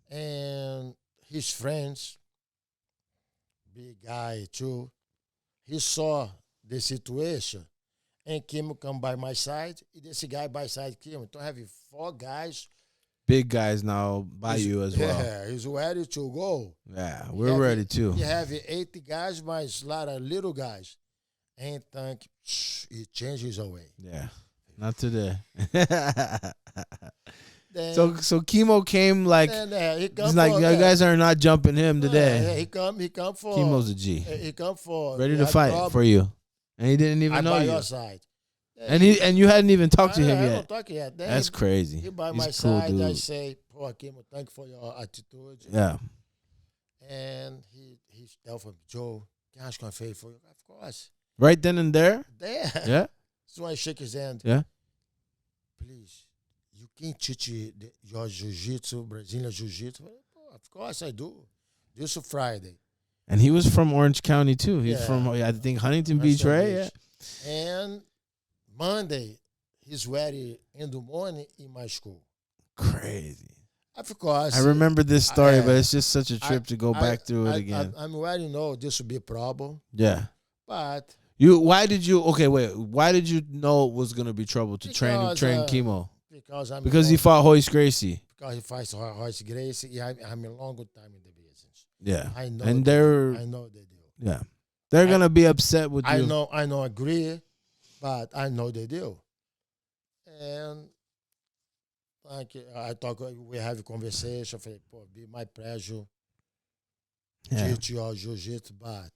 And his friends, big guy too, he saw the situation. And Kimo come by my side. This guy by side Kimo. So I have 4 guys. Big guys now by you as well. Yeah, he's ready to go. Yeah, we're ready too. You have 80 guys, but it's a lot of little guys. And Tank, he changes away. Yeah, not today. Then, so Kimo came like, he's like, you guys are not jumping him today. He come for. Kimo's a G. He come for. Ready to fight for you. And he didn't even know by you. your side. Then And you hadn't even talked to him I yet. don't talk yet. Then That's crazy. he by He's my a cool side. I dude. say, "Poor Kimo, thank you for your attitude." Yeah. And he tell for me, Joe, can I ask one favor for you? Of course. Right then and there. There. Yeah. So I shake his hand. Yeah. Please, you can teach your jiu-jitsu, Brazilian jiu-jitsu? Of course I do. This is Friday. And he was from Orange County too. He's Yeah. from I think Huntington Beach, right? Yeah. And Monday, he's ready in the morning in my school. Crazy. Of course. I remember this story, but I- it's just such a trip to go back through it again. I'm already know this will be a problem, Yeah. but Why did you know it was gonna be trouble to train Because, Kimo? because He fought Hoist Gracie. because he fights Royce Gracie. Yeah, I'm a long time in the business. Yeah. I know. And I know they do. yeah. They're gonna be upset with you. I know, agree, but I know they do. And like we have a conversation. I be my pleasure. Yeah. Teach your jiu-jitsu, but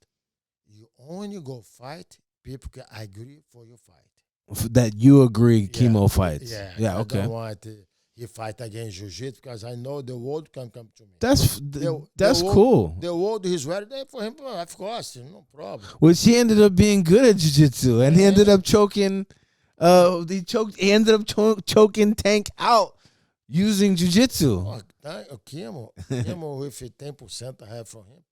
you only go fight people can agree for your fight. That you agree Kimo fights. Yeah. Okay. I don't want he fight against jiu-jitsu because I know the world can come to me. That's world, cool. The world is ready there for him. Of course, no problem. Which he ended up being good at jiu-jitsu, and he ended up choking. He ended up choking Tank out using jiu-jitsu. Kimo with 10% I have from him.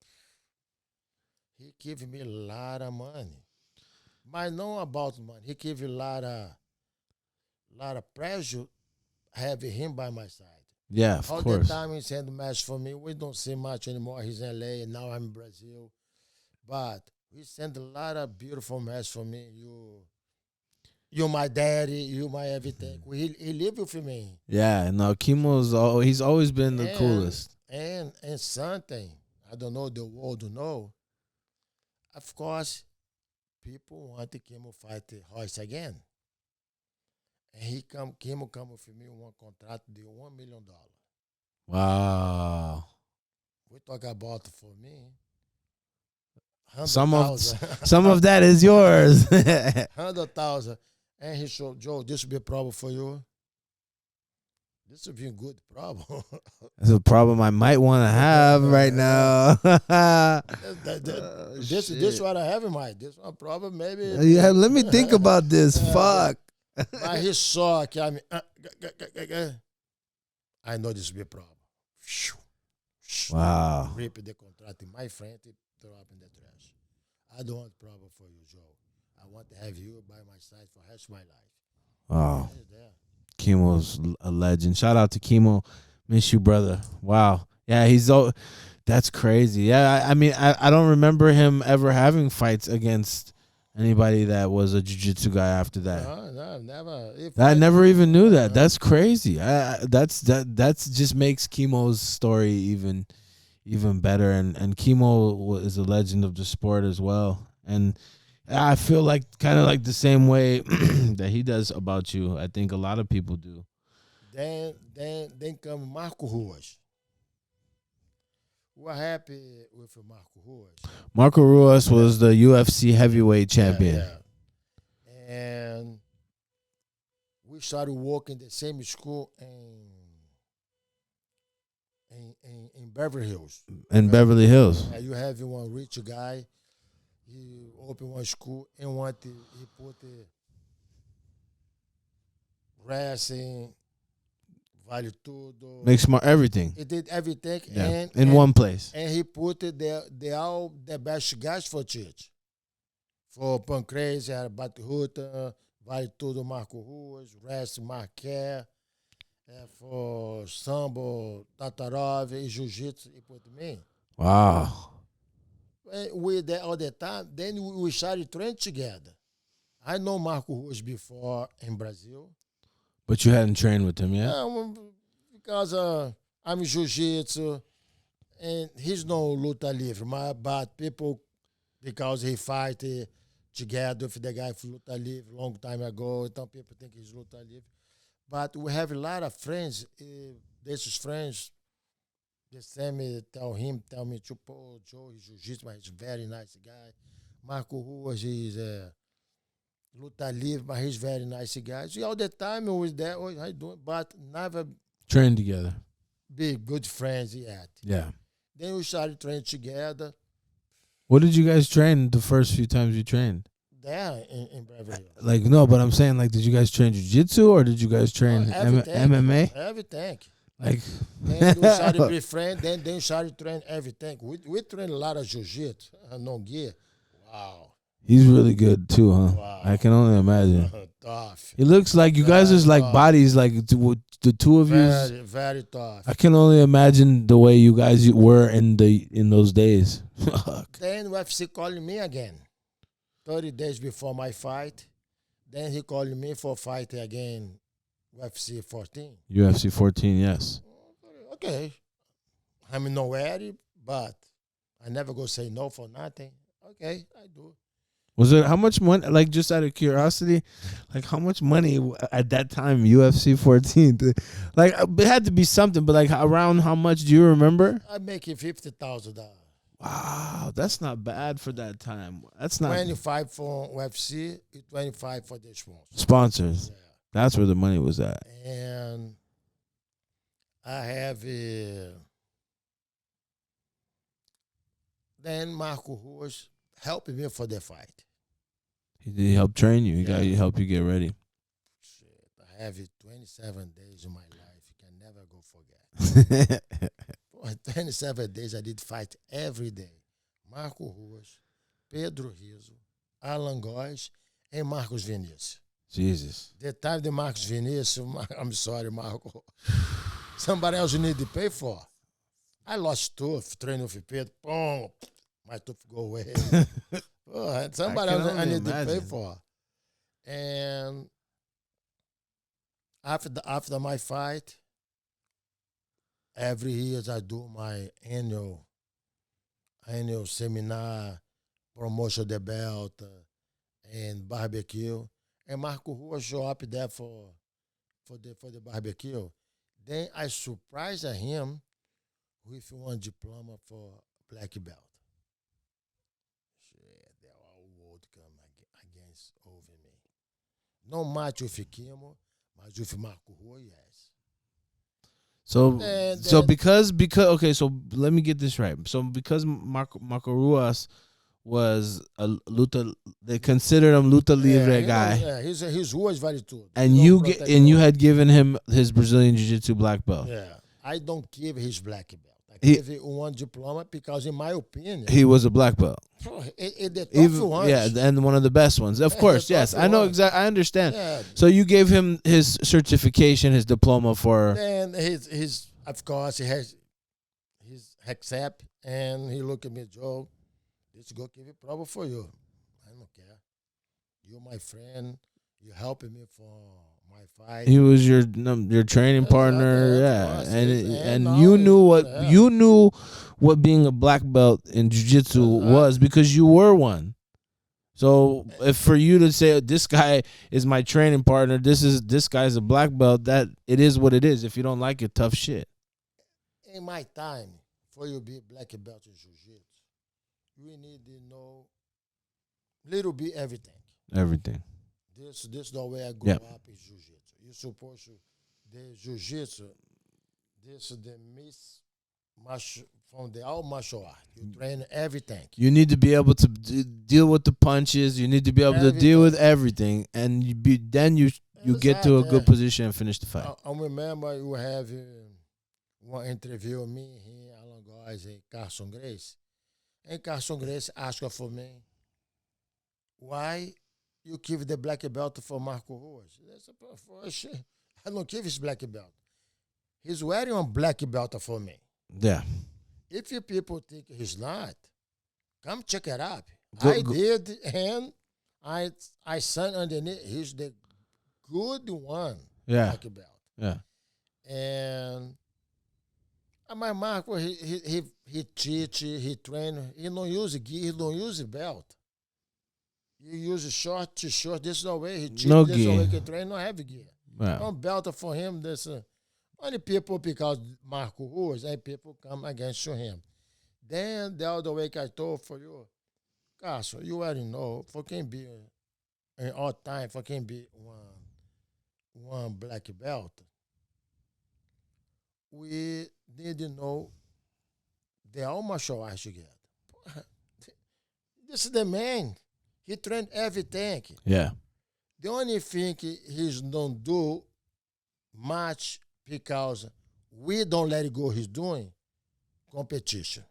He gave me a lot of money. But not about money. He gave a lot of pressure having him by my side. Yeah, of All course. the time he sent a match for me. We don't see much anymore. He's in LA and now I'm in Brazil. But he sent a lot of beautiful matches for me. You're my daddy. You my everything. He lived with me. Yeah, no, he's always been the coolest. And something I don't know the world to know. Of course, people want to Kimo fight Royce again. And Kimo come with me one contract de $1 million. Wow. We talk about for me. Some of that is yours. 100,000. And he said, Joe, this will be a problem for you. This would be a good problem. It's a problem I might want to have right now. This is what I have in mind. This one problem, maybe. Yeah, let me think about this. Fuck. But he saw, I know this will be a problem. Wow. Rip the contract in my friend, throw up in the trash. I don't want problem for you, Joe. I want to have you by my side for the rest of my life. Oh. Kimo's a legend. Shout out to Kimo. Miss you, brother. Wow. Yeah, that's crazy. Yeah, I mean, I don't remember him ever having fights against anybody that was a jiu-jitsu guy after that. No, never. I never even knew that. That's crazy. That's just makes Kimo's story even better. And Kimo is a legend of the sport as well. And I feel like kind of like the same way that he does about you. I think a lot of people do. Then come Marco Ruas. We're happy with Marco Ruas. Marco Ruas was the UFC heavyweight champion. Yeah. And we started working the same school in Beverly Hills. In Beverly Hills. You have one rich guy. He opened one school and he put the wrestling, vale tudo. Make smart everything. He did everything in one place. And he put all the best guys for church. For Pancrase, had Batihuta, Vale Tudo, Marco Ruas, Wrestling, Marquer. For Sambo, Tatarov, and Jiu-Jitsu, he put me. Wow. We there all the time. Then we started training together. I know Marco Ruas before in Brazil. But you hadn't trained with him yet? Because I'm Jiu-Jitsu and he's no luta livre. But people, because he fight together with the guy for luta livre long time ago, some people think he's luta livre. But we have a lot of friends. These friends, the same tell me, Joe, he's Jiu-Jitsu, but he's a very nice guy. Marco Ruas is Luta livre, but he's very nice guy. So all the time we was there, oh, how you doing? But never Trained together. be good friends yet. Yeah. Then we started training together What did you guys train the first few times you trained? there in Beverly Hills. Like, no, but I'm saying, like, did you guys train jiu-jitsu or did you guys train MMA? Everything. Like, Then we started to be friends. Then we started training everything. We train a lot of jiu-jitsu, no gear. Wow. he's really good too, huh? Wow. I can only imagine. Tough. It looks like you guys is like tough. bodies, like the two of you. Very, very tough. I can only imagine the way you guys were in those days. Fuck. Then UFC called me again, 30 days before my fight. Then he called me for fight again, UFC 14. UFC 14, yes. Okay. I'm nowhere, but I never go say no for nothing. Okay, I do. Was it how much money? Like, just out of curiosity, like how much money at that time UFC 14? Like, it had to be something, but like around how much do you remember? I'm making $50,000. Wow, that's not bad for that time. That's not 25 for UFC, 25 for the sponsor. sponsors. Yeah. That's where the money was at. And I have then Marco Ruas helping me for the fight. He helped train you. He Yeah. got you, help you get ready. Shit, I have it 27 days in my life. You can never go forget. For 27 days, I did fight every day. Marco Ruas, Pedro Rizzo, Allan and Marcos Vinicius. Jesus. The time the Marcos Vinicius, I'm sorry, Marco. Somebody else you need to pay for. I lost tooth training with Pedro. Boom, my tooth go away. Oh, somebody else I need to pay for. And after my fight, every year I do my annual seminar, promotion the belt, and barbecue. And Marco Rua show up there for the barbecue. Then I surprised him with one diploma for black belt. Shit, the whole world come against over me. No match with Kimo, but with Marco Rua, yes. So because okay, so let me get this right. So because Marco Ruas was a luta, they considered him luta libre guy. Yeah, his Ruas very good. And you had given him his Brazilian Jiu Jitsu black belt. Yeah, I don't give his black belt. I give him one diploma because, in my opinion, he was a black belt. The tough ones. Yeah, and one of the best ones. Of course, yes, I know exactly. I understand. Yeah. So you gave him his certification, his diploma for. And his of course he has his accept, and he look at me, Joe. Let's go give it problem for you. I don't care. You're my friend. You're helping me for my fight. He was your training partner, yeah. And you knew what being a black belt in jiu-jitsu was because you were one. So if for you to say this guy is my training partner, this guy's a black belt, that it is what it is. If you don't like it, tough shit. In my time, for you to be a black belt in jiu-jitsu, we need to know little bit everything. Everything. This is the way I grew up in jiu-jitsu. You're supposed to, the jiu-jitsu, this is the from the all martial art. You train everything. You need to be able to deal with the punches. You need to be able to deal with everything. And you get to a good position and finish the fight. I remember you have one interview with me here, Allan and Carson Grace. And Carson Grace asked for me, why you give the black belt for Marco Ruas? I don't give his black belt. He's wearing a black belt for me. Yeah. If you people think he's not, come check it out. I did, and I signed underneath. He's the good one. Yeah. Black belt. Yeah. And my Marco, he teach, he train. He don't use gear. He don't use a belt. You use a short to short. This is the way he teach. No this gear. Is the way he can train. No heavy gear. Wow. No belt for him. This only people because Marco Ruas and people come against him. Then the other way I told for you, Carson, you already know for quem be in all time for can be one black belt, we didn't know they all martial arts together. This is the man. He trained everything. Yeah. The only thing he's don't do much because we don't let it go. He's doing competition.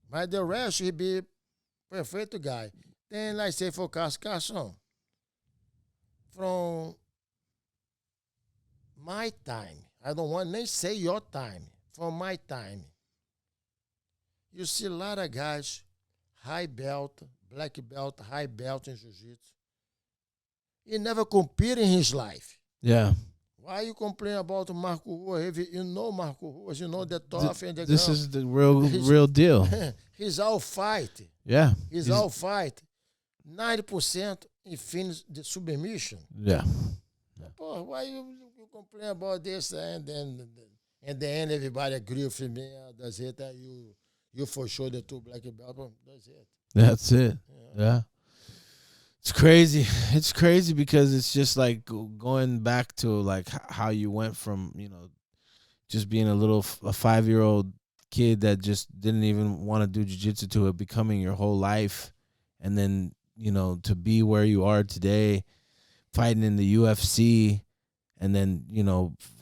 But the rest, he be perfect guy. Then, like say for Cascação, from my time, I don't want to say your time, from my time, you see a lot of guys, high belt, black belt, high belt in jiu-jitsu. He never competed in his life. Yeah. Why you complain about Marco Ruas? You know Marco Ruas, you know the tough and the This girl. is the real deal. He's all fight. Yeah. He's all fight. 90% he finished the submission. Yeah. Pô, why you complain about this and then in the end everybody agree with me? That's it. You for sure the two black belt. That's it. That's it. Yeah. It's crazy. It's crazy because it's just like going back to like how you went from, just being a 5-year-old kid that just didn't even want to do jiu-jitsu to it becoming your whole life. And then, to be where you are today, fighting in the UFC. And then,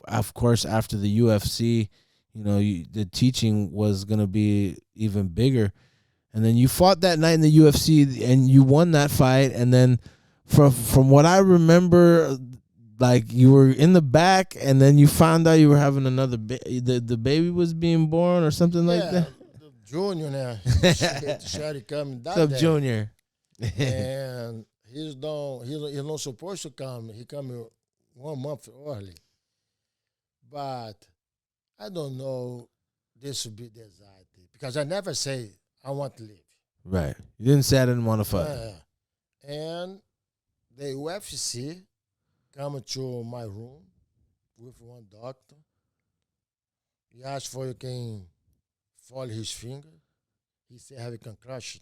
of course, after the UFC, the teaching was going to be even bigger. And then you fought that night in the UFC and you won that fight. And then from what I remember, like you were in the back and then you found out you were having another the baby was being born or something like that. The junior now. Shady coming that What's up, day. Junior? And he's not supposed to come. He come 1 month early. But I don't know this will be the anxiety. Because I never say I want to leave. Right. You didn't say I didn't want to fight. And the UFC come to my room with one doctor. He asked for you can fall his finger. He said, have a concussion.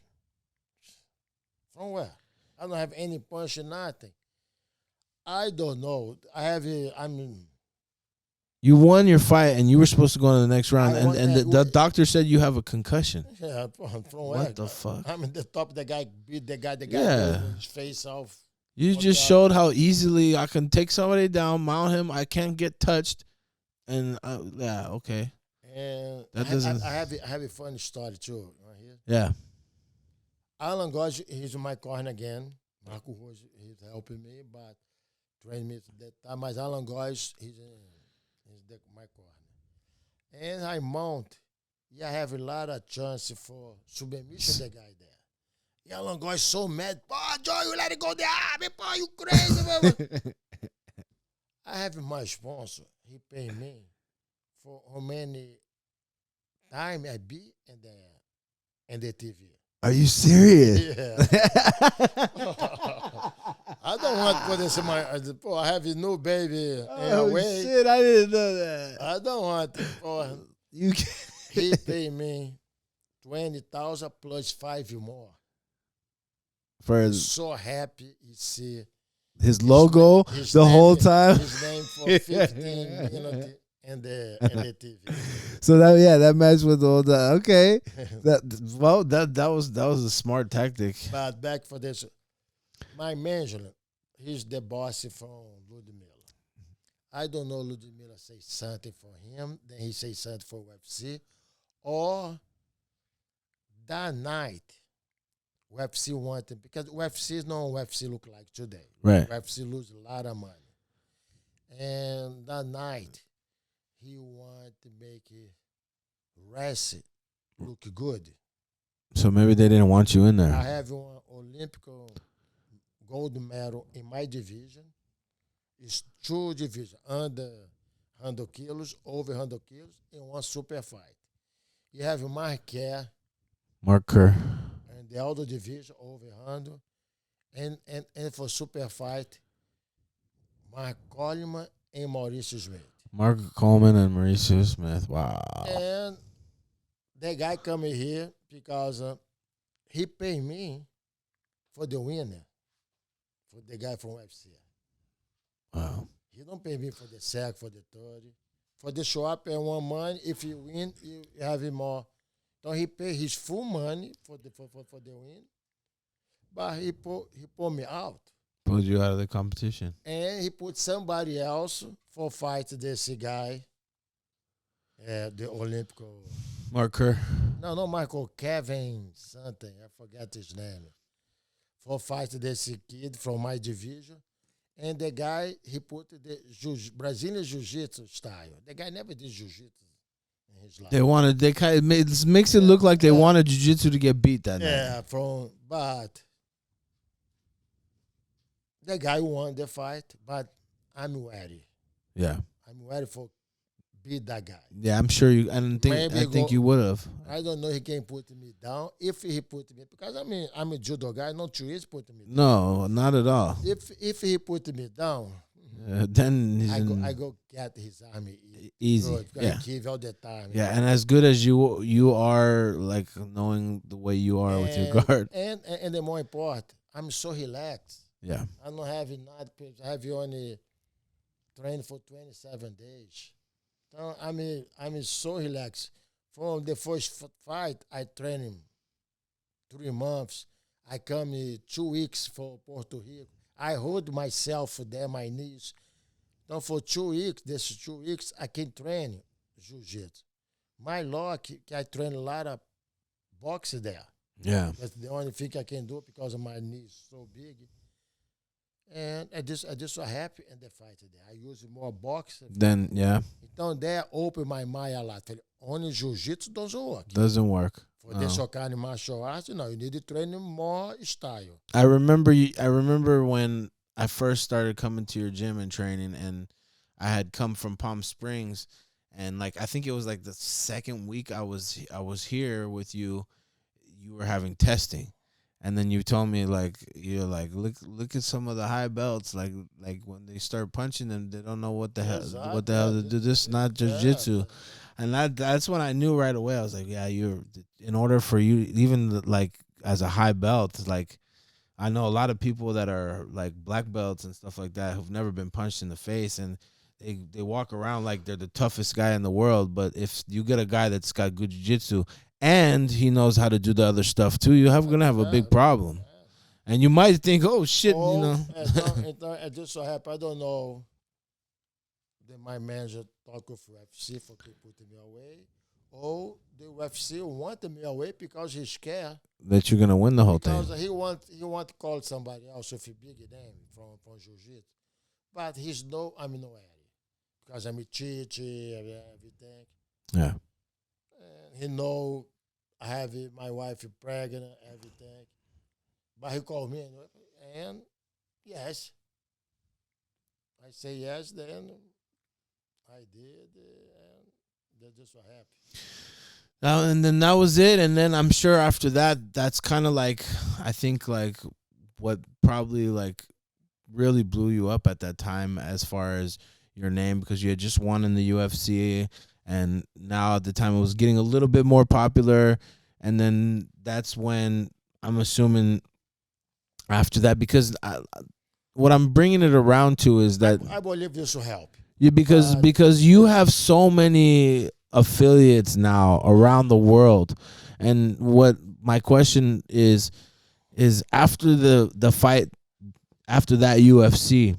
From where? I don't have any punch, nothing. I don't know. You won your fight, and you were supposed to go on the next round, and the doctor said you have a concussion. Yeah, from where? What the fuck? I'm in the top. The guy beat the guy. His face off. You just showed how easily I can take somebody down, mount him. I can't get touched, and okay. And that doesn't. I have a funny story too. Right here. Yeah. Allan goes. He's in my corner again. Marco was he's helping me, but trained me that time. But Allan goes. He's my corner, and I mount. Yeah, I have a lot of chance for submission. The guy there. Yeah, Allan goes so mad. Oh, Joe, you let it go there. Boy, you crazy. I have my sponsor. He pay me for how many time I be in the TV. Are you serious? Yeah. I don't want to put this in my. I have a new baby. Oh shit! I didn't know that. I don't want to. You. He pay me 20,000 plus 5 more. So happy you see his logo the whole time. His name for 15 minutes in the TV. So that match with all the okay. That was a smart tactic. But back for this, my manager, he's the boss from Ludmilla. I don't know Ludmilla say something for him, then he say something for UFC, or that night. UFC wanted, because UFC is not what UFC look like today. Right. UFC lose a lot of money. And that night, he wanted to make it rest look good. So maybe they didn't want you in there. I have one Olympic gold medal in my division. It's 2 divisions, under 100 kilos, over 100 kilos, and 1 super fight. You have Marker. And the other division over 100. And for super fight, Mark Coleman and Mauricio Smith. Mark Coleman and Mauricio Smith. Wow. And that guy coming here because he paid me for the winner. for the guy from UFC. Wow. He don't pay me for the sack, for the 30. For the show up and one money, if you win, you have him more. Don't he pay his full money for the win? But he put me out. Pulled you out of the competition. And he put somebody else for fight this guy. The Olympic. Marker. No, not Michael. Kevin something. I forgot his name. For fight this kid from my division. And the guy, he put the Brazilian Jiu Jitsu style. The guy never did Jiu Jitsu in his life. They kind of makes it look like they wanted jiu-jitsu to get beat that night. Yeah, but the guy won the fight, but I'm ready. Yeah. I'm ready for beat that guy. Yeah, I'm sure you. I think you would have. I don't know he can put me down. If he put me, because I'm a judo guy, not too easy put me down. No, not at all. If he put me down, then I go get his army easy. Good, yeah, give all the time. Yeah, and as good as you are, like knowing the way you are with your guard, and the more important, I'm so relaxed. Yeah, I don't have enough. I have only trained for 27 days. So I'm so relaxed. From the first fight, I train him 3 months. I come 2 weeks for Puerto Rico. I hold myself there, my knees. Then for 2 weeks, this 2 weeks, I can train jiu-jitsu. My luck, I train a lot of boxing there. Yeah. That's the only thing I can do because of my knees so big. And I just so happy in the fight today. I use more boxing. Then, yeah. Então, there opened my mind a lot. Only jiu-jitsu doesn't work. Doesn't work. For this kind of martial arts, you need to train more style. I remember when I first started coming to your gym and training, and I had come from Palm Springs, and like I think it was like the second week I was here with you. You were having testing, and then you told me like you're like look at some of the high belts like when they start punching them, they don't know what the hell to do. This is not jiu-jitsu. And that's when I knew right away. I was like, yeah, in order for you, even like as a high belt, like I know a lot of people that are like black belts and stuff like that who've never been punched in the face, and they walk around like they're the toughest guy in the world. But if you get a guy that's got good jiu-jitsu and he knows how to do the other stuff too, you're gonna have a big problem. And you might think, oh shit, I just so happy, I don't know. My manager talked with UFC for to put me away, or the UFC wanted me away because he's scared that you're gonna win the whole thing. Because he want to call somebody else with a big name from jiu-jitsu, but I'm no area because I'm a chichi, everything. Yeah, and he know I have my wife pregnant, everything, but he called me and yes, I say yes then. I did, and they're just so happy. And then that was it. And then I'm sure after that, that's kind of like, I think like what probably like really blew you up at that time as far as your name, because you had just won in the UFC, and now at the time it was getting a little bit more popular. And then that's when I'm assuming after that, because what I'm bringing it around to is that I believe this will help. Yeah, because you have so many affiliates now around the world, and what my question is after the fight, after that UFC,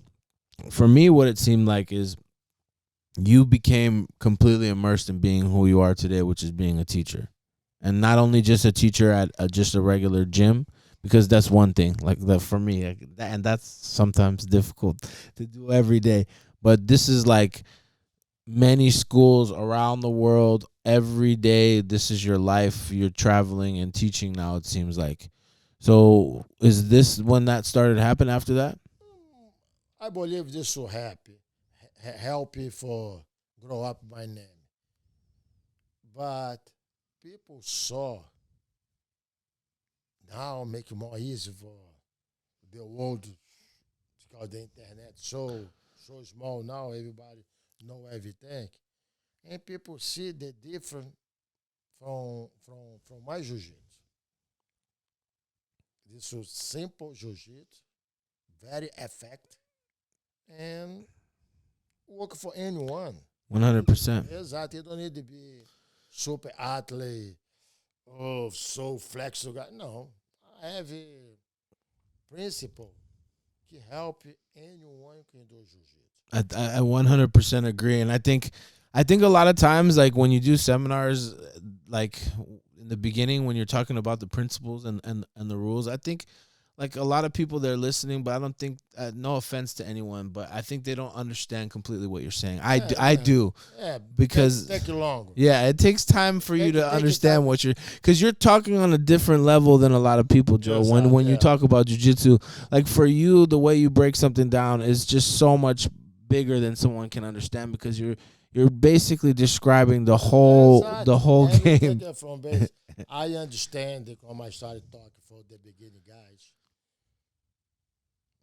for me, what it seemed like is you became completely immersed in being who you are today, which is being a teacher, and not only just a teacher at just a regular gym, because that's one thing like that for me, and that's sometimes difficult to do every day. But this is like many schools around the world every day. This is your life. You're traveling and teaching now, it seems like. So is this when that started to happen after that? I believe this will help you for grow up my name. But people saw now make it more easy for the world because the internet so small now, everybody know everything, and people see the difference from my jiu-jitsu. This is simple jiu-jitsu, very effective, and work for anyone. 100%. Exactly. You don't need to be super athlete or so flexible. No, I have a principle que help anyone can do jiu-jitsu. I 100% agree, and I think a lot of times, like when you do seminars, like in the beginning when you're talking about the principles and the rules, I think like a lot of people they're listening, but I don't think no offense to anyone, but I think they don't understand completely what you're saying. I do Yeah, because take you longer. yeah, it takes time for you to Take your understand time. what you're, because you're talking on a different level than a lot of people, Joe. Yes, When you yeah. talk about jiu-jitsu, like for you, the way you break something down is just so much bigger than someone can understand because you're basically describing Exactly. the whole Every game. take it from base. I understand it when I started talking for the beginning guys.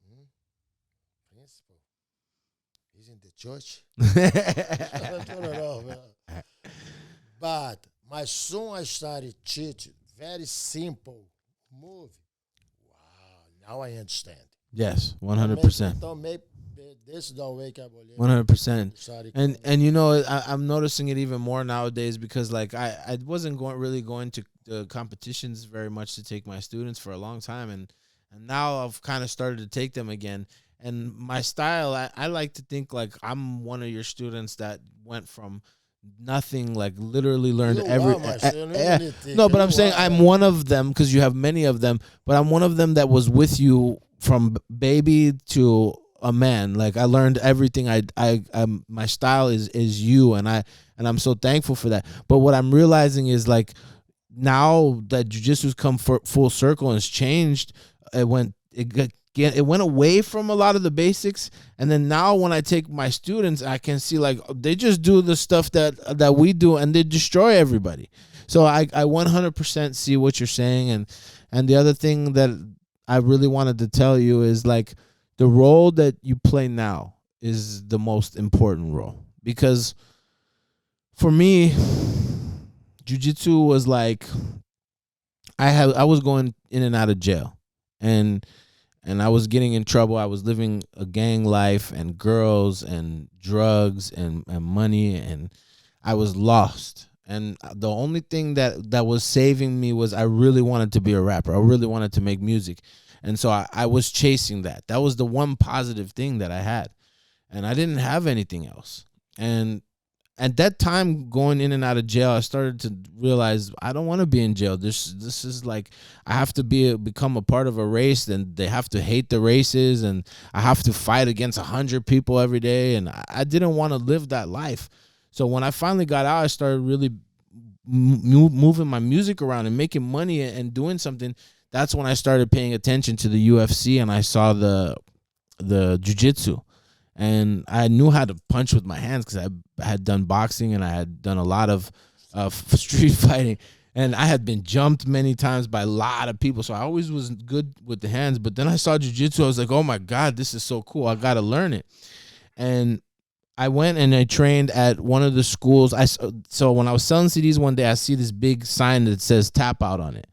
Hmm? Principle. He's in the church. I don't know, man. But my soon I started teaching very simple move. Wow, now I understand. Yes, 100%. Don't make this don't wake up. 100%. Sorry, And you know, I'm noticing it even more nowadays because like I wasn't going to the competitions very much to take my students for a long time, and now I've kind of started to take them again. And my style, I like to think like I'm one of your students that went from nothing, like literally learned you every are my son. You need to no, but you I'm saying are, I'm man. one of them because you have many of them, but I'm one of them that was with you from baby to a man. Like I learned everything. My style is you, and I'm so thankful for that. But what I'm realizing is like now that jujitsu's come full circle and it's changed, it went away from a lot of the basics, and then now when I take my students, I can see like they just do the stuff that we do, and they destroy everybody. So I 100% see what you're saying, and the other thing that I really wanted to tell you is like the role that you play now is the most important role because for me, jujitsu was like I was going in and out of jail, and I was getting in trouble. I was living a gang life and girls and drugs and money, and I was lost. And the only thing that was saving me was I really wanted to be a rapper. I really wanted to make music. And so I was chasing that. That was the one positive thing that I had. And I didn't have anything else. And at that time, going in and out of jail, I started to realize I don't want to be in jail. This is like I have to become a part of a race, and they have to hate the races, and I have to fight against 100 people every day, and I didn't want to live that life. So when I finally got out, I started really moving my music around and making money and doing something. That's when I started paying attention to the UFC, and I saw the jiu-jitsu, and I knew how to punch with my hands because I had done boxing and I had done a lot of street fighting, and I had been jumped many times by a lot of people, so I always was good with the hands. But then I saw jiu-jitsu, I was like, oh my God, this is so cool, I gotta learn it. And I went and I trained at one of the schools. So when I was selling CDs one day, I see this big sign that says tap out on it.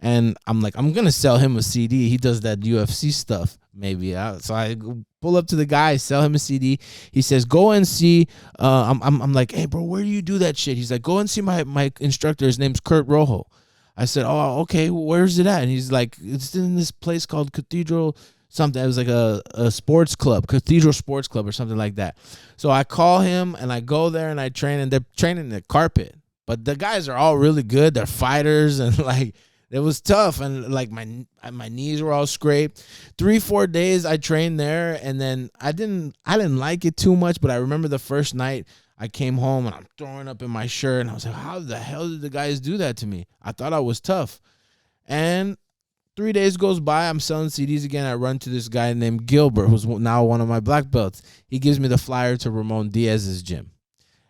And I'm like, I'm going to sell him a CD. He does that UFC stuff, maybe. So I pull up to the guy, sell him a CD. He says, go and see. I'm like, hey, bro, where do you do that shit? He's like, go and see my instructor. His name's Kurt Rojo. I said, oh, okay, where's it at? And he's like, it's in this place called Cathedral something. It was like a sports club, Cathedral Sports Club or something like that. So I call him and I go there and I train, and they're training the carpet. But the guys are all really good. They're fighters, and like, it was tough, and like my knees were all scraped. 3-4 days I trained there, and then I didn't like it too much. But I remember the first night I came home and I'm throwing up in my shirt, and I was like, how the hell did the guys do that to me? I thought I was tough. And 3 days goes by, I'm selling CDs again. I run to this guy named Gilbert, who's now one of my black belts. He gives me the flyer to Ramon Diaz's gym,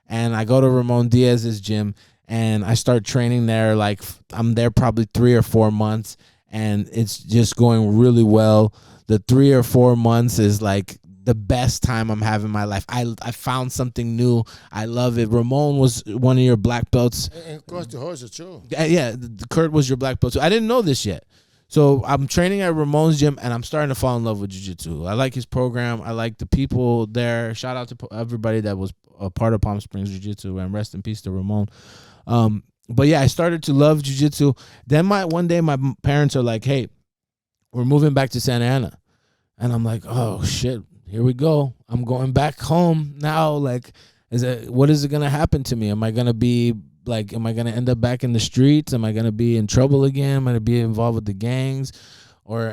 and I go to Ramon Diaz's gym. And I start training there. Like I'm there probably 3 or 4 months, and it's just going really well. The 3 or 4 months is like the best time I'm having in my life. I found something new. I love it. Ramon was one of your black belts. And across the horse too. Yeah, Kurt was your black belt too. I didn't know this yet. So I'm training at Ramon's gym, and I'm starting to fall in love with jiu-jitsu. I like his program. I like the people there. Shout out to everybody that was a part of Palm Springs Jiu-Jitsu, and rest in peace to Ramon. But yeah, I started to love jiu-jitsu. Then one day my parents are like, hey, we're moving back to Santa Ana. And I'm like, oh, shit, here we go. I'm going back home now. Like, what is it going to happen to me? Am I going to end up back in the streets? Am I going to be in trouble again? Am I going to be involved with the gangs? Or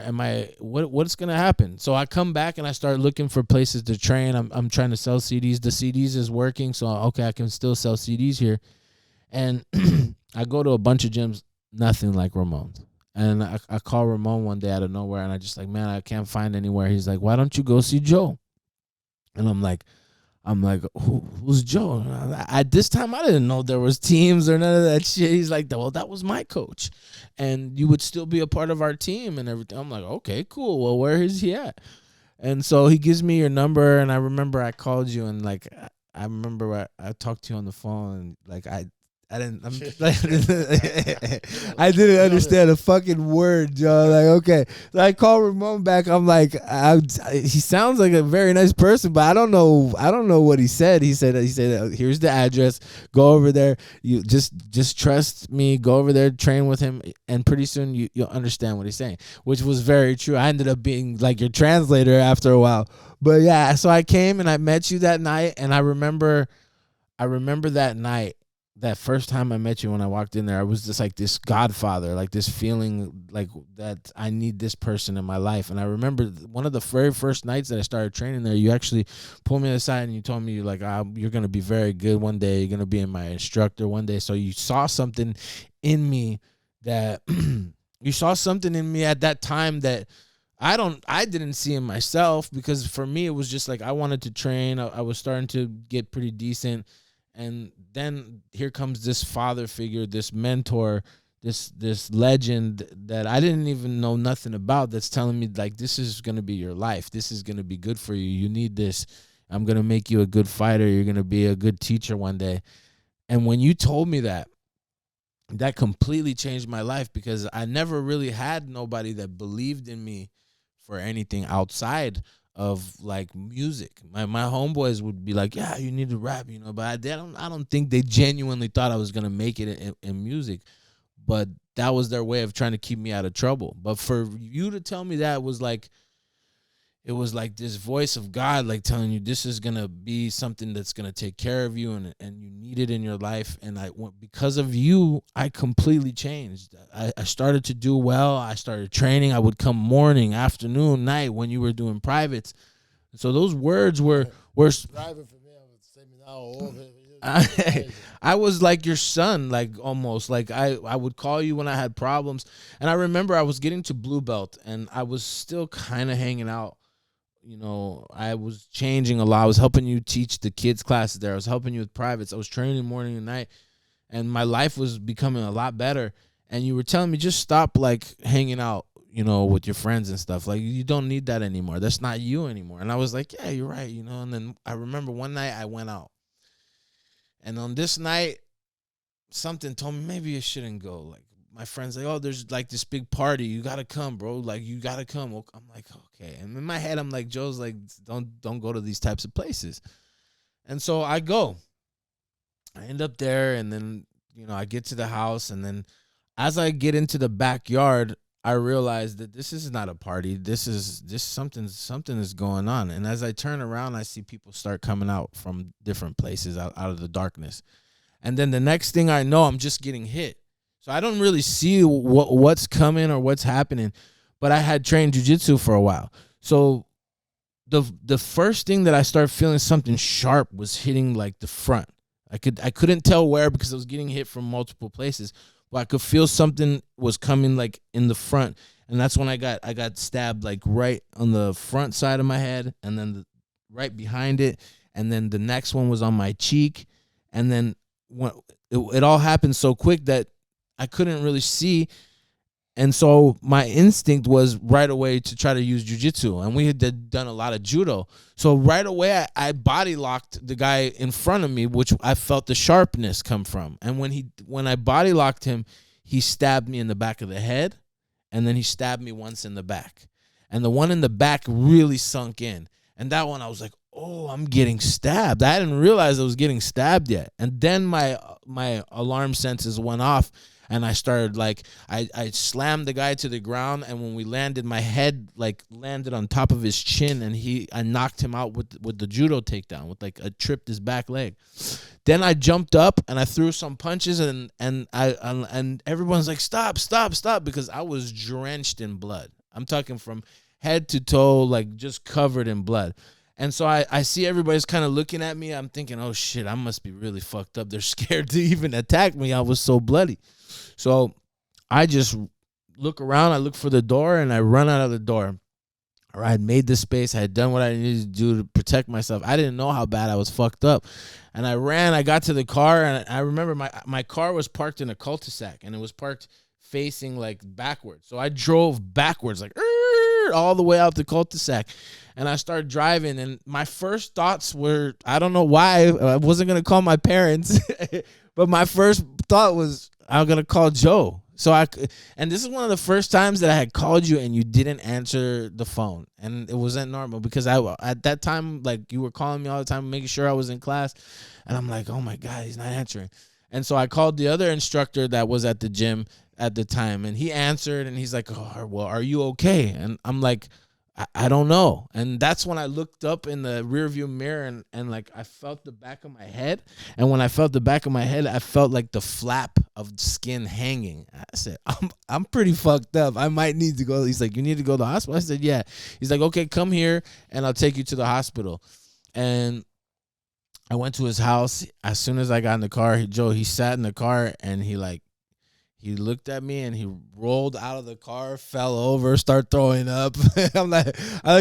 what's going to happen? So I come back and I start looking for places to train. I'm trying to sell CDs. The CDs is working. So, okay, I can still sell CDs here. And I go to a bunch of gyms, nothing like Ramon's. And I call Ramon one day out of nowhere, and I just like, man, I can't find anywhere. He's like, why don't you go see Joe? And I'm like, who's Joe? At this time, I didn't know there was teams or none of that shit. He's like, well, that was my coach, and you would still be a part of our team and everything. I'm like, okay, cool. Well, where is he at? And so he gives me your number, and I remember I called you, and like I remember I talked to you on the phone, and like I didn't understand a fucking word, Joe. Like, okay. So I call Ramon back. I'm like, he sounds like a very nice person, but I don't know what he said. He said, here's the address. Go over there. You just trust me. Go over there, train with him, and pretty soon you'll understand what he's saying, which was very true. I ended up being like your translator after a while. But yeah, so I came and I met you that night, and I remember that night. That first time I met you, when I walked in there, I was just like this godfather, like this feeling like that I need this person in my life. And I remember one of the very first nights that I started training there, you actually pulled me aside and you told me, like, you're going to be very good one day. You're going to be my instructor one day. So you saw something in me that you saw something in me at that time that I didn't see in myself, because for me, it was just like I wanted to train. I was starting to get pretty decent. And then here comes this father figure, this mentor, this legend that I didn't even know nothing about, that's telling me, like, this is going to be your life. This is going to be good for you. You need this. I'm going to make you a good fighter. You're going to be a good teacher one day. And when you told me that completely changed my life, because I never really had nobody that believed in me for anything outside of like music. My homeboys would be like, yeah, you need to rap, but I don't think they genuinely thought I was gonna make it in music, but that was their way of trying to keep me out of trouble. But for you to tell me that, it was like this voice of God, like telling you this is gonna be something that's gonna take care of you, and you need it in your life. And because of you, I completely changed. I started to do well. I started training. I would come morning, afternoon, night when you were doing privates. So those words were driving for me. I would say me now. I was like your son, like almost like I would call you when I had problems. And I remember I was getting to blue belt, and I was still kind of hanging out. I was changing a lot. I was helping you teach the kids classes there. I was helping you with privates. I was training morning and night, and my life was becoming a lot better. And you were telling me, just stop like hanging out, with your friends and stuff. Like, you don't need that anymore. That's not you anymore. And I was like, yeah, you're right. And then I remember one night I went out, and on this night, something told me maybe you shouldn't go. Like, my friend's like, oh, there's like this big party. You got to come, bro. Like, you got to come. I'm like, okay. And in my head, I'm like, Joe's like, don't go to these types of places. And so I go. I end up there, and then, I get to the house, and then as I get into the backyard, I realize that this is not a party. This something is going on. And as I turn around, I see people start coming out from different places out of the darkness. And then the next thing I know, I'm just getting hit. So I don't really see what's coming or what's happening, but I had trained jiu-jitsu for a while. So the first thing that I started feeling something sharp was hitting like the front. I couldn't tell where, because I was getting hit from multiple places, but I could feel something was coming like in the front. And that's when I got stabbed like right on the front side of my head, and then right behind it, and then the next one was on my cheek, and then it all happened so quick that I couldn't really see. And so my instinct was right away to try to use jiu-jitsu. And we had done a lot of judo. So right away, I body locked the guy in front of me, which I felt the sharpness come from. And when I body locked him, he stabbed me in the back of the head. and then he stabbed me once in the back. And the one in the back really sunk in. And that one I was like, oh, I'm getting stabbed. I didn't realize I was getting stabbed yet. And then my alarm senses went off, and I started like I slammed the guy to the ground, and when we landed, my head like landed on top of his chin, and I knocked him out with the judo takedown, with like I tripped his back leg. Then I jumped up and I threw some punches, and everyone's like, stop, because I was drenched in blood. I'm talking from head to toe, like just covered in blood. And so I see everybody's kind of looking at me. I'm thinking, oh shit, I must be really fucked up. They're scared to even attack me. I was so bloody. So I just look around, I look for the door, and I run out of the door. Or I had made the space, I had done what I needed to do to protect myself. I didn't know how bad I was fucked up. And I ran, I got to the car, and I remember my car was parked in a cul-de-sac, and it was parked facing like backwards. So I drove backwards, like all the way out the cul-de-sac. And I started driving, and my first thoughts were, I don't know why, I wasn't going to call my parents, but my first thought was, I'm going to call Joe. And this is one of the first times that I had called you and you didn't answer the phone. And it wasn't normal because at that time, like you were calling me all the time, making sure I was in class. And I'm like, oh my God, he's not answering. And so I called the other instructor that was at the gym at the time, and he answered, and he's like, oh, well, are you okay? And I'm like, I don't know. And that's when I looked up in the rearview mirror, and like I felt the back of my head. And when I felt the back of my head, I felt like the flap of skin hanging. I said, I'm pretty fucked up. I might need to go. He's like, you need to go to the hospital? I said, yeah. He's like, okay, come here and I'll take you to the hospital. And I went to his house. As soon as I got in the car, he sat in the car, and he looked at me, and he rolled out of the car, fell over, started throwing up. I'm like,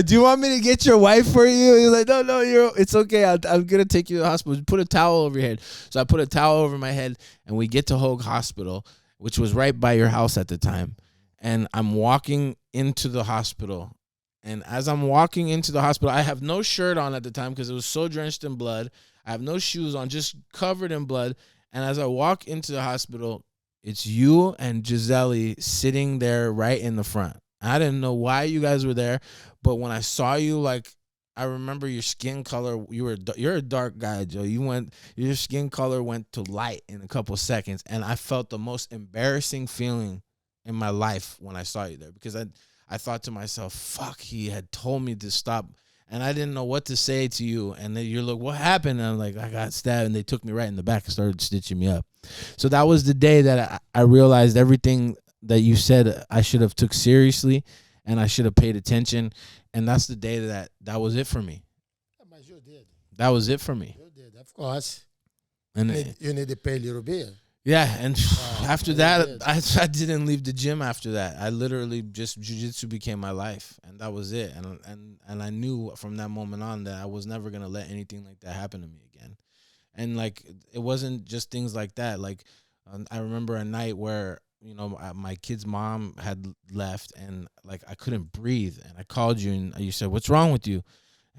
do you want me to get your wife for you? He's like, no, it's okay. I'm going to take you to the hospital. Put a towel over your head. So I put a towel over my head, and we get to Hoag Hospital, which was right by your house at the time. And I'm walking into the hospital. And as I'm walking into the hospital, I have no shirt on at the time because it was so drenched in blood. I have no shoes on, just covered in blood. And as I walk into the hospital, it's you and Gisele sitting there right in the front. I didn't know why you guys were there, but when I saw you, like, I remember your skin color. You're a dark guy, Joe. Your skin color went to light in a couple seconds, and I felt the most embarrassing feeling in my life when I saw you there, because I thought to myself, fuck, he had told me to stop. And I didn't know what to say to you. And then you're like, what happened? And I'm like, I got stabbed. And they took me right in the back and started stitching me up. So that was the day that I realized everything that you said I should have took seriously, and I should have paid attention. And that's the day that was it for me. But you did. That was it for me. You did, of course. And you need to pay a little bit. yeah, and after that, I didn't leave the gym after that. I literally just jiu-jitsu became my life, and that was it. And I knew from that moment on that I was never gonna let anything like that happen to me again. And like, it wasn't just things like that. Like, I remember a night where, you know, my kid's mom had left, and like I couldn't breathe, and I called you, and you said, "What's wrong with you?"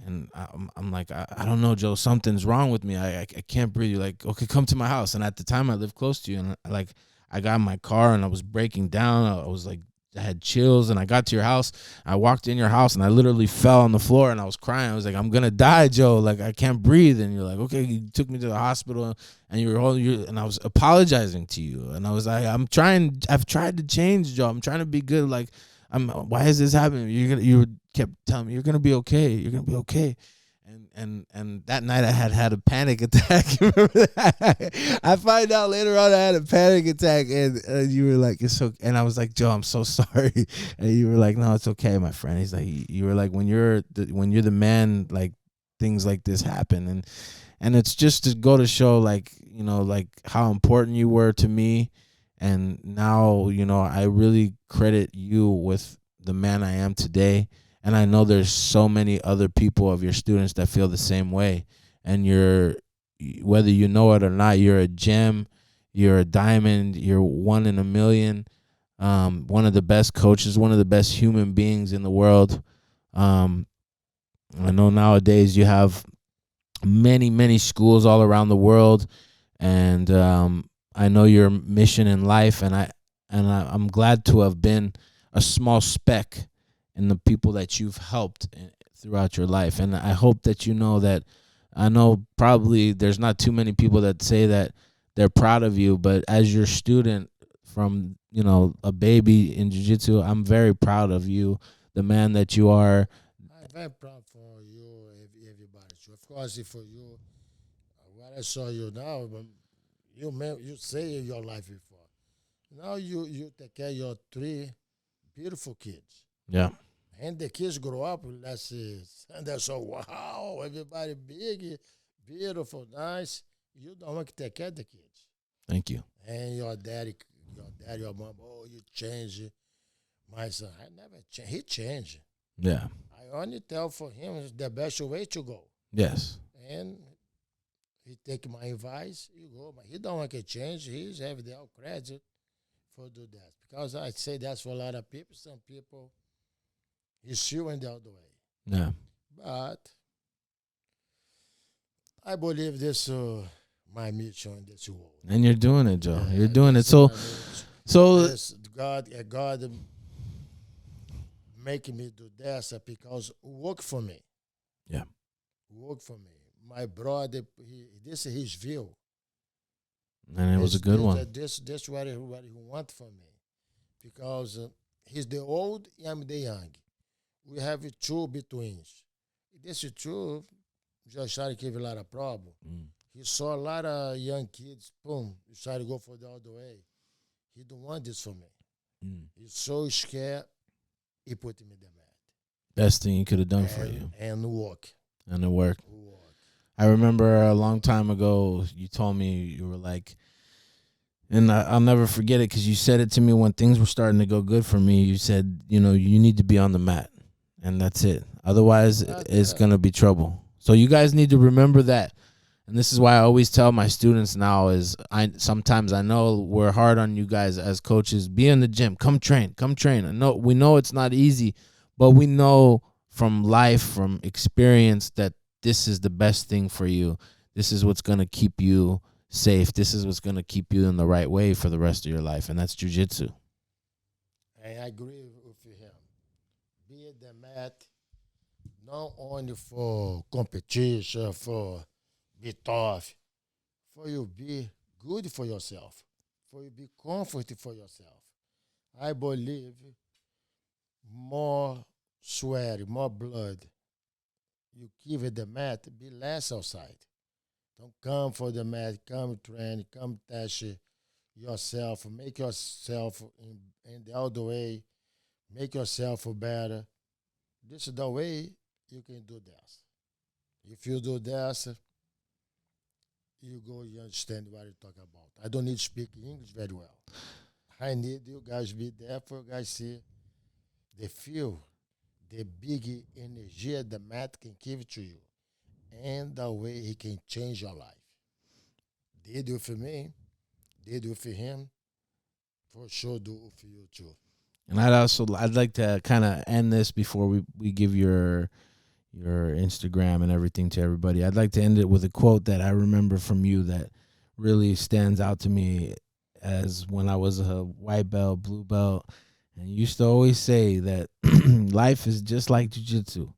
And I'm like, I don't know, Joe. Something's wrong with me. I can't breathe. You're like, okay, come to my house. And at the time, I lived close to you. And like, I got in my car, and I was breaking down. I was like, I had chills. And I got to your house. I walked in your house, and I literally fell on the floor, and I was crying. I was like, I'm gonna die, Joe. Like, I can't breathe. And you're like, okay. You took me to the hospital, and you were holding you. And I was apologizing to you. And I was like, I've tried to change, Joe. I'm trying to be good. Like, why is this happening? You kept telling me, you're gonna be okay. You're gonna be okay. And that night I had a panic attack. Remember that? I find out later on I had a panic attack, and you were like, it's okay. And I was like, Joe, I'm so sorry. And you were like, no, it's okay, my friend. He's like, you were like, when you're the man, like, things like this happen. And it's just to go to show, like, you know, like how important you were to me. And now, you know, I really credit you with the man I am today. And I know there's so many other people of your students that feel the same way. And whether you know it or not, you're a gem, you're a diamond, you're one in a million, one of the best coaches, one of the best human beings in the world. I know nowadays you have many, many schools all around the world. And I know your mission in life, and I'm glad to have been a small speck in the people that you've helped throughout your life. And I hope that you know that. I know probably there's not too many people that say that they're proud of you, but as your student from, a baby in jiu-jitsu, I'm very proud of you, the man that you are. I'm very proud for you, everybody. So of course, for you, what I saw you now, you say in your life before. Now you take care of your 3 beautiful kids. Yeah. And the kids grow up, let's see, and they're so, wow, everybody big, beautiful, nice. You don't want to take care of the kids. Thank you. And your daddy, your mom, oh, you change. My son, I never changed. He changed. Yeah. I only tell for him is the best way to go. Yes. And he take my advice, you go. But he don't want to change. He's have the credit for do that. Because I say that's for a lot of people. Some people, he's still in the other way. Yeah. But I believe this my mission in this world. And you're doing it, Joe. Yeah, You're doing it. this So, this God making me do this because it work for me. Yeah. Work for me. My brother, this is his view. And it was a good one. This what he want from me. Because he's the old, I'm the young. We have 2 betweens. This is true. Just started to give a lot of problem. He saw a lot of young kids, boom, he started to go for the other way. He don't want this for me. He's so scared, he put him in the mat. Best thing he could have done for you. And walk. And it worked. I remember a long time ago, you told me, you were like, and I'll never forget it because you said it to me when things were starting to go good for me. You said, you need to be on the mat, and that's it. Otherwise, it's going to be trouble. So you guys need to remember that. And this is why I always tell my students now is sometimes I know we're hard on you guys as coaches. Be in the gym. Come train. We know it's not easy, but we know from life, from experience that this is the best thing for you. This is what's going to keep you safe. This is what's going to keep you in the right way for the rest of your life, and that's jiu-jitsu. And I agree with him. Be at the mat, not only for competition, for be tough, for you be good for yourself, for you be comfortable for yourself. I believe more sweat, more blood, you give it the mat, be less outside. Don't come for the mat, come train, come test yourself, make yourself in the other way, make yourself better. This is the way you can do this. If you do this, you understand what I talk about. I don't need to speak English very well. I need you guys be there for you guys see the feel, the big energy the mat can give to you, and the way he can change your life. Did it for me, did it for him, for sure do it for you too. And I'd like to kind of end this before we give your Instagram and everything to everybody. I'd like to end it with a quote that I remember from you that really stands out to me as when I was a white belt, blue belt, and you used to always say that life is just like jiu-jitsu.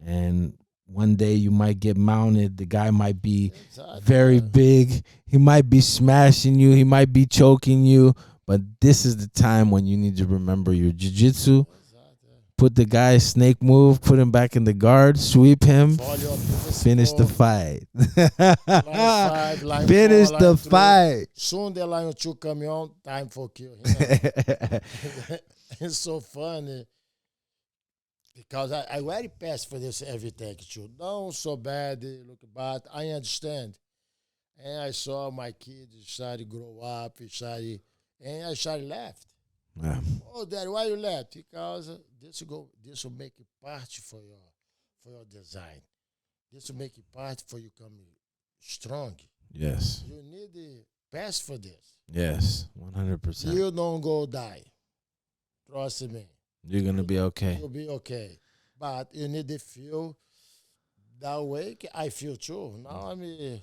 And one day you might get mounted. The guy might be very big. He might be smashing you. He might be choking you. But this is the time when you need to remember your jiu-jitsu. Put the guy's snake move, put him back in the guard, sweep him, finish the fight. Finish the fight. Soon the line 2 coming on, time for kill. It's so funny because I very past for this everything too. No, so bad, look bad. I understand, and I saw my kids started to grow up, and I started left. Yeah. Oh, Daddy, why you left? Because this will make it part for your design. This will make it part for you coming strong. Yes. You need the best for this. Yes, 100%. You don't go die. Trust me. You're gonna be okay. You'll be okay. But you need to feel that way. I feel too. Now I don't need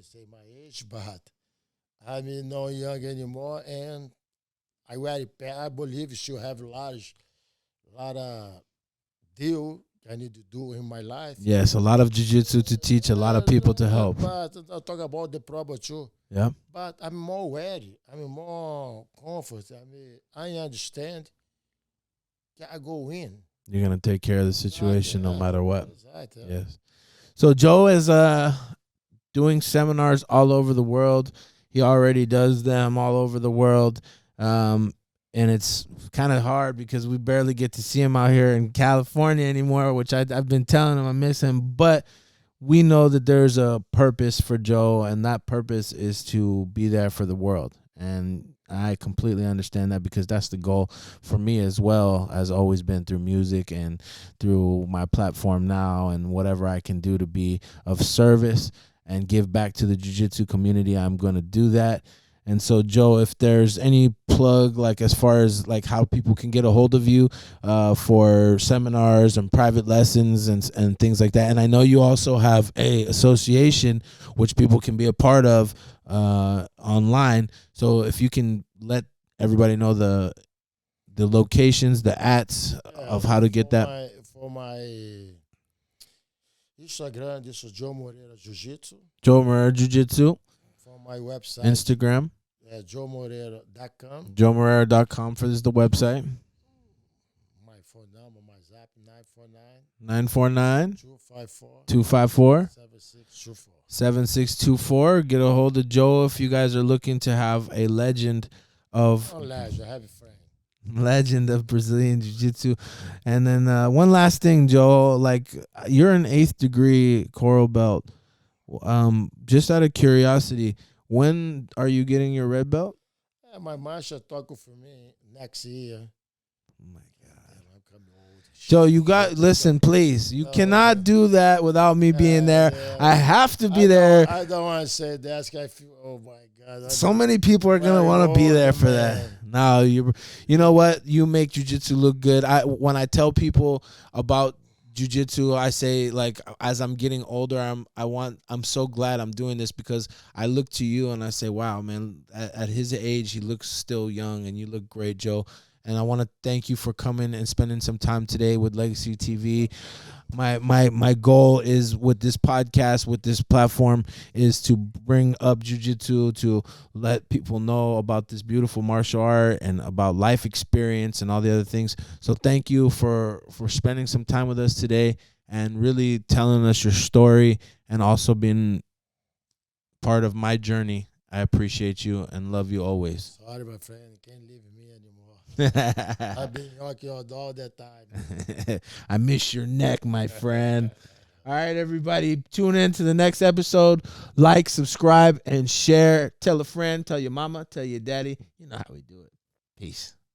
to say my age, but I'm not young anymore, and I believe you should have a lot of deal I need to do in my life. Yes, a lot of jiu-jitsu to teach, a lot of people to help. But I'll talk about the problem too. Yeah. But I'm more wary. I'm more comfort. I understand. I go in. You're going to take care of the situation no matter what. Exactly. Yes. So Joe is doing seminars all over the world. He already does them all over the world. And it's kind of hard because we barely get to see him out here in California anymore, which I've been telling him I miss him. But we know that there's a purpose for Joe, and that purpose is to be there for the world. And I completely understand that because that's the goal for me as well, has always been through music and through my platform now and whatever I can do to be of service and give back to the jiu-jitsu community. I'm going to do that. And so, Joe, if there's any plug, like as far as like how people can get a hold of you for seminars and private lessons and things like that. And I know you also have a association which people can be a part of online. So if you can let everybody know the locations, the @s of how to get that. For my Instagram, this is Joe Moreira Jiu-Jitsu. Joe Moreira Jiu-Jitsu. For my website. Instagram. JoeMoreira.com. JoeMoreira.com for this is the website. My phone number, my Zap, 949 254 254 7624. 7624. Get a hold of Joe if you guys are looking to have a legend of I have a friend. Legend of Brazilian Jiu-Jitsu. And then one last thing, Joe, like you're an 8th degree coral belt. Just out of curiosity, when are you getting your red belt? My master talking for me next year. Oh my God. I'm coming old. Joe, you got listen, please. You cannot do that without me being there. Yeah. I have to be there. I don't want to say that. I feel, oh my God. So many people are gonna want to be there for that. No, you know what? You make jiu-jitsu look good. When I tell people about jiu-jitsu, I say, like, as I'm getting older, I'm so glad I'm doing this because I look to you and I say, wow, man, at his age he looks still young and you look great, Joe. And I want to thank you for coming and spending some time today with Legacy TV. My goal is with this podcast, with this platform, is to bring up jiu-jitsu, to let people know about this beautiful martial art and about life experience and all the other things. So thank you for spending some time with us today and really telling us your story and also being part of my journey. I appreciate you and love you always. Sorry, my friend. You can't leave me anymore. I've been knocking out all that time. I miss your neck, my friend. All right, everybody. Tune in to the next episode. Like, subscribe, and share. Tell a friend. Tell your mama. Tell your daddy. You know how we do it. Peace.